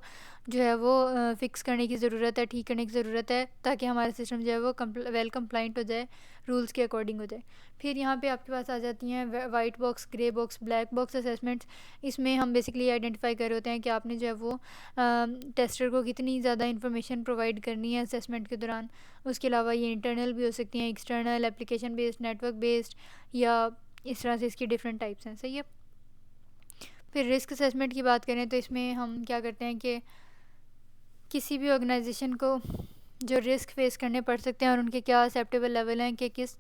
जो है वो फ़िक्स करने की ज़रूरत है, ठीक करने की ज़रूरत है ताकि हमारा सिस्टम जो है वो वेल कंप्लाइंट हो जाए, रूल्स के अकॉर्डिंग हो जाए। फिर यहाँ पे आपके पास आ जाती हैं white box, grey box, black box assessments. इसमें हम बेसिकली आइडेंटिफाई कर रहे होते हैं कि आपने जो है वो टेस्टर को कितनी ज़्यादा इन्फॉर्मेशन प्रोवाइड करनी है असेसमेंट के दौरान। उसके अलावा ये इंटरनल भी हो सकती हैं, external, application based, network based या इस तरह से इसकी डिफरेंट टाइप्स हैं। सही है। फिर रिस्क असेसमेंट की बात करें तो इसमें हम क्या करते हैं कि किसी भी ऑर्गेनाइजेशन को जो रिस्क फेस करने पड़ सकते हैं और उनके क्या एक्सेप्टेबल लेवल हैं कि किस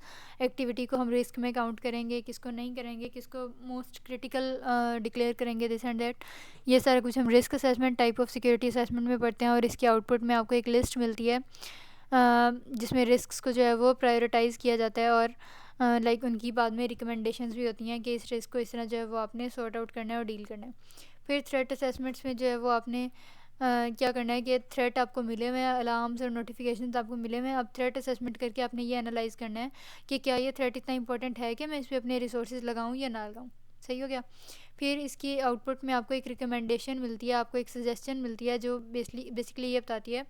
एक्टिविटी को हम रिस्क में काउंट करेंगे, किसको नहीं करेंगे, किसको मोस्ट क्रिटिकल डिक्लेयर करेंगे, दिस एंड दैट। ये सारा कुछ हम risk assessment type of security assessment में पढ़ते हैं और इसके आउटपुट में आपको एक लिस्ट मिलती है जिसमें रिस्क को जो है वो प्रायोरिटाइज़ किया जाता है और लाइक उनकी बाद में रिकमेंडेशंस भी होती हैं कि इस रिस्क को इस तरह जो है वो आपने सॉर्ट आउट करना है और डील करना है। फिर थ्रेट असेसमेंट्स में जो है वो आपने क्या करना है कि थ्रेट आपको मिले हुए हैं, अलार्म्स और नोटिफिकेशंस आपको मिले हुए हैं। अब थ्रेट असेसमेंट करके आपने ये एनालाइज़ करना है कि क्या ये थ्रेट इतना इंपॉर्टेंट है कि मैं इस पर अपने रिसोर्सेज लगाऊँ या ना लगाऊँ। सही हो गया। फिर इसकी आउटपुट में आपको एक रिकमेंडेशन मिलती है, आपको एक सजेशन मिलती है जो बेसिकली ये बताती है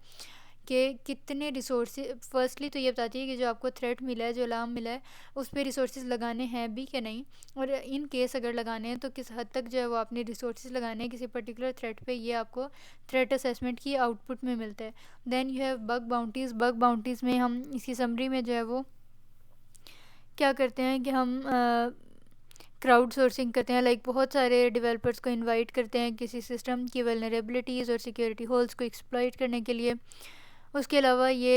कि कितने रिसोर्सेज, फर्स्टली तो ये बताती है कि जो आपको थ्रेट मिला है, जो अलार्म मिला है, उस पर रिसोर्सेज लगाने हैं भी कि नहीं, और इन केस अगर लगाने हैं तो किस हद तक जो है वो आपने रिसोर्सेज लगाने हैं किसी पर्टिकुलर थ्रेट पे। ये आपको थ्रेट असेसमेंट की आउटपुट में मिलता है। Then you have bug bounties. Bug bounties में हम इसकी समरी में जो है वो क्या करते हैं कि हम क्राउड सोर्सिंग करते हैं, लाइक बहुत सारे डेवलपर्स को इनवाइट करते हैं किसी सिस्टम की वल्नरेबिलिटीज़ और सिक्योरिटी होल्स को एक्सप्लॉइट करने के लिए। उसके अलावा ये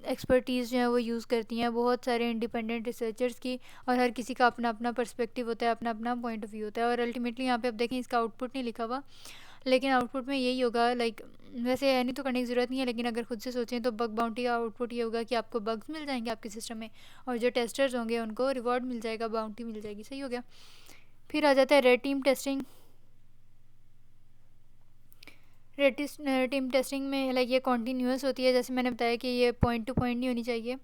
एक्सपर्टीज़ जो है वो यूज़ करती हैं बहुत सारे इंडिपेंडेंट रिसर्चर्स की, और हर किसी का अपना अपना पर्सपेक्टिव होता है, अपना अपना पॉइंट ऑफ व्यू होता है। और अल्टीमेटली यहाँ पे आप देखें इसका आउटपुट नहीं लिखा हुआ, लेकिन आउटपुट में यही होगा। लाइक वैसे है नहीं तो करने की ज़रूरत नहीं है, लेकिन अगर खुद से सोचें तो बग बाउंटी का आउटपुट ये होगा कि आपको बग्स मिल जाएंगे आपके सिस्टम में, और जो टेस्टर्स होंगे उनको रिवॉर्ड मिल जाएगा, बाउंटी मिल जाएगी। सही हो गया। फिर आ जाता है red team testing. Team testing में लाइक ये कॉन्टीन्यूस होती है, जैसे मैंने बताया कि ये पॉइंट टू पॉइंट नहीं होनी चाहिए।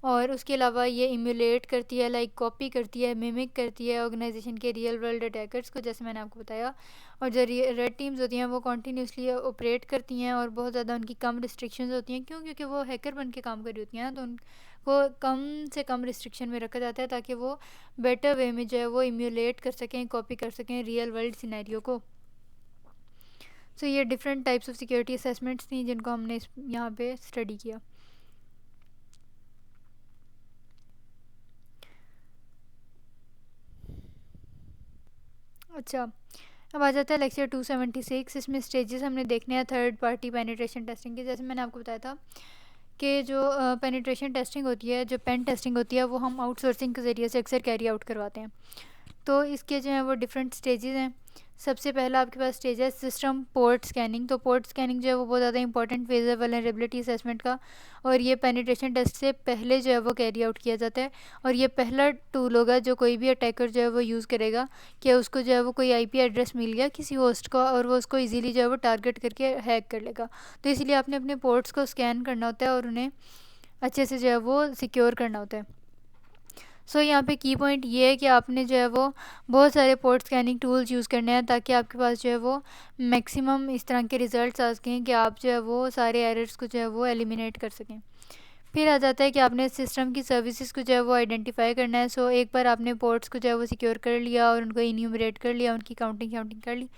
और उसके अलावा ये इम्यूलेट करती है, लाइक कॉपी करती है, मिमिक करती है ऑर्गेनाइजेशन के रियल वर्ल्ड अटैकर्स को, जैसे मैंने आपको बताया। और जो रेड टीम्स होती हैं वो कॉन्टीन्यूसली ऑपरेट करती हैं और बहुत ज़्यादा उनकी कम रिस्ट्रिक्शंस होती हैं। क्यों? क्योंकि वो हैकर बन के काम कर रही होती हैं ना, तो उनको कम से कम रिस्ट्रिक्शन में रखा जाता है ताकि वो बेटर वे में जो है वो इम्यूलेट कर सकें, कॉपी कर सकें रियल वर्ल्ड सिनेरियो को। सो ये different types of security assessments थी जिनको हमने यहाँ पे स्टडी किया। अच्छा, अब आ जाता है लेक्चर 276। इसमें स्टेजेस हमने देखने हैं थर्ड पार्टी पेनिट्रेशन टेस्टिंग के। जैसे मैंने आपको बताया था कि जो पेनिट्रेशन टेस्टिंग होती है, जो पेन टेस्टिंग होती है, वो हम आउटसोर्सिंग के ज़रिए से अक्सर कैरी आउट करवाते हैं। तो इसके जो हैं वो डिफरेंट स्टेजेस हैं। सबसे पहला आपके पास स्टेज है सिस्टम पोर्ट स्कैनिंग। तो पोर्ट स्कैनिंग जो है वो बहुत ज़्यादा इंपॉर्टेंट फेज है वल्नरेबिलिटी असेसमेंट का, और ये पेनिट्रेशन टेस्ट से पहले जो है वो कैरी आउट किया जाता है। और ये पहला टूल होगा जो कोई भी अटैकर जो है वो यूज़ करेगा कि उसको जो है वो कोई आईपी एड्रेस मिल गया किसी होस्ट का और वो उसको ईजीली जो है वो टारगेट करके हैक कर लेगा। तो इसलिए आपने अपने पोर्ट्स को स्कैन करना होता है और उन्हें अच्छे से जो है वो सिक्योर करना होता है। सो यहाँ पे की पॉइंट ये है कि आपने जो है वो बहुत सारे पोर्ट स्कैनिंग टूल्स यूज़ करने हैं ताकि आपके पास जो है वो मैक्सिमम इस तरह के रिज़ल्ट्स आ सकें कि आप जो है वो सारे एरर्स को जो है वो एलिमिनेट कर सकें। फिर आ जाता है कि आपने सिस्टम की सर्विसेज को जो है वो आइडेंटिफाई करना है। सो एक बार आपने पोर्ट्स को जो है वो सिक्योर कर लिया और उनको इन्यूमरेट कर लिया, उनकी काउंटिंग कर ली,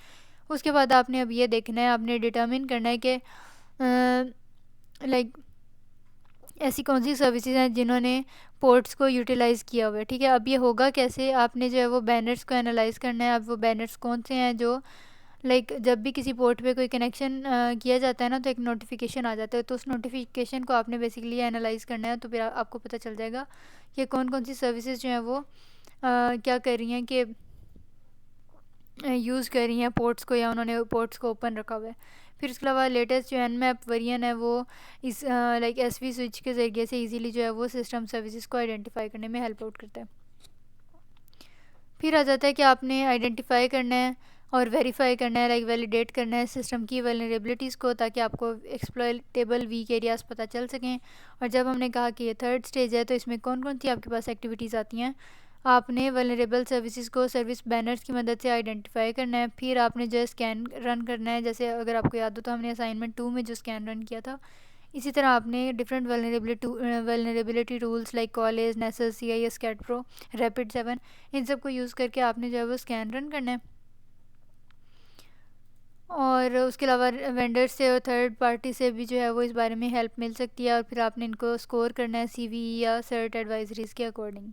उसके बाद आपने अब ये देखना है, आपने डिटर्मिन करना है कि लाइक ऐसी कौन सी सर्विसेज हैं जिन्होंने पोर्ट्स को यूटिलाइज़ किया हुआ है, ठीक है। अब ये होगा कैसे, आपने जो है वो बैनर्स को एनालाइज करना है। अब वो बैनर्स कौन से हैं जो जब भी किसी पोर्ट पे कोई कनेक्शन किया जाता है ना, तो एक नोटिफिकेशन आ जाता है, तो उस नोटिफिकेशन को आपने बेसिकली एनालाइज करना है। तो फिर आपको पता चल जाएगा कि कौन कौन सी सर्विसेज जो हैं वो क्या कर रही हैं कि यूज़ कर रही हैं पोर्ट्स को, या उन्होंने पोर्ट्स को ओपन रखा हुआ है। फिर उसके अलावा लेटेस्ट जो nmap वेरिएंट है वो इस SV स्विच के ज़रिए से इजीली जो है वो सिस्टम सर्विसेज को आइडेंटिफाई करने में हेल्प आउट करता है। फिर आ जाता है कि आपने आइडेंटिफाई करना है और वेरीफाई करना है, वैलिडेट करना है सिस्टम की वल्नरेबिलिटीज़ को, ताकि आपको एक्सप्लॉयटेबल वीक एरियाज़ पता चल सकें। और जब हमने कहा कि ये थर्ड स्टेज है, तो इसमें कौन कौन सी आपके पास एक्टिविटीज़ आती हैं। आपने वल्नरेबल सर्विसेज को सर्विस बैनर्स की मदद से आइडेंटिफाई करना है। फिर आपने जो है स्कैन रन करना है, जैसे अगर आपको याद हो तो हमने असाइनमेंट 2 में जो स्कैन रन किया था। इसी तरह आपने different vulnerability tools like Qualys, Nessus, CIS, Cat Pro, Rapid 7, इन सब को यूज़ करके आपने जो है वो स्कैन रन करना है। और उसके अलावा वेंडर से और थर्ड पार्टी से भी जो है वो इस बारे में हेल्प मिल सकती है। और फिर आपने इनको स्कोर करना है CVE या सर्ट एडवाइजरीज़ के अकॉर्डिंग।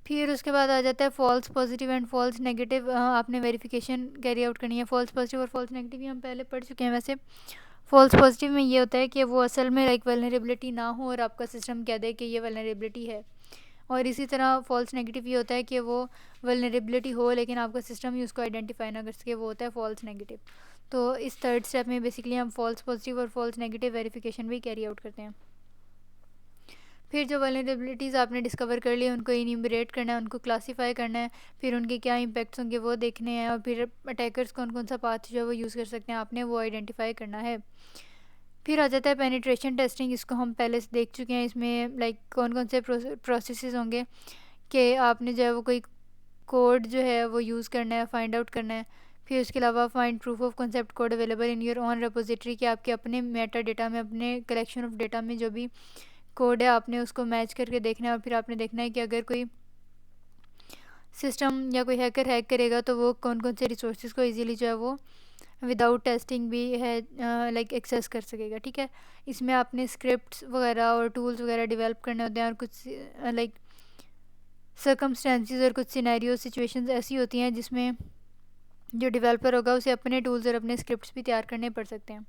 फिर उसके बाद आ जाता है false positive and false negative. आपने वेरिफिकेशन कैरी आउट करनी है। फॉल्स पॉजिटिव और फॉल्स नेगेटिव ही हम पहले पढ़ चुके हैं वैसे। फॉल्स पॉजिटिव में ये होता है कि वो असल में वल्नरेबिलिटी ना हो और आपका सिस्टम कह दे कि ये वल्नरेबिलिटी है। और इसी तरह फॉल्स नेगेटिव ये होता है कि वो वल्नरेबिलिटी हो लेकिन आपका सिस्टम ही उसको आइडेंटिफाई ना कर सके, वो होता है फॉल्स नेगेटिव। तो इस थर्ड स्टेप में बेसिकली हम फॉल्स पॉजिटिव और फॉल्स नेगेटिव वेरिफिकेशन भी कैरी आउट करते हैं। फिर जो वल्नरेबिलिटीज़ आपने डिस्कवर कर ली उनको इन्यूमरेट करना है, उनको क्लासीफाई करना है, फिर उनके क्या इम्पैक्ट्स होंगे वो देखने हैं, और फिर अटैकर्स कौन कौन सा पाथ जो है वो यूज़ कर सकते हैं आपने वो आइडेंटिफाई करना है। फिर आ जाता है पेनिट्रेशन टेस्टिंग। इसको हम पहले से देख चुके हैं। इसमें कौन कौन से प्रोसेसेस होंगे कि आपने जो है वो कोई कोड जो है वो यूज़ करना है, फाइंड आउट करना है। फिर उसके अलावा find proof of concept code available in your own repository, कि आपके अपने मेटा डेटा में, अपने कलेक्शन ऑफ डेटा में जो भी कोड है आपने उसको मैच करके देखना है। और फिर आपने देखना है कि अगर कोई सिस्टम या कोई हैकर हैक करेगा तो वो कौन कौन से रिसोर्सेज को इजीली जो है वो विदाउट टेस्टिंग भी है एक्सेस कर सकेगा, ठीक है। इसमें आपने स्क्रिप्ट्स वगैरह और टूल्स वगैरह डेवलप करने होते हैं, और कुछ सर्कमस्टेंसेस और कुछ सिनेरियो सिचुएशंस ऐसी होती हैं जिसमें जो डेवलपर होगा उसे अपने टूल्स और अपने स्क्रिप्ट्स भी तैयार करने पड़ सकते हैं।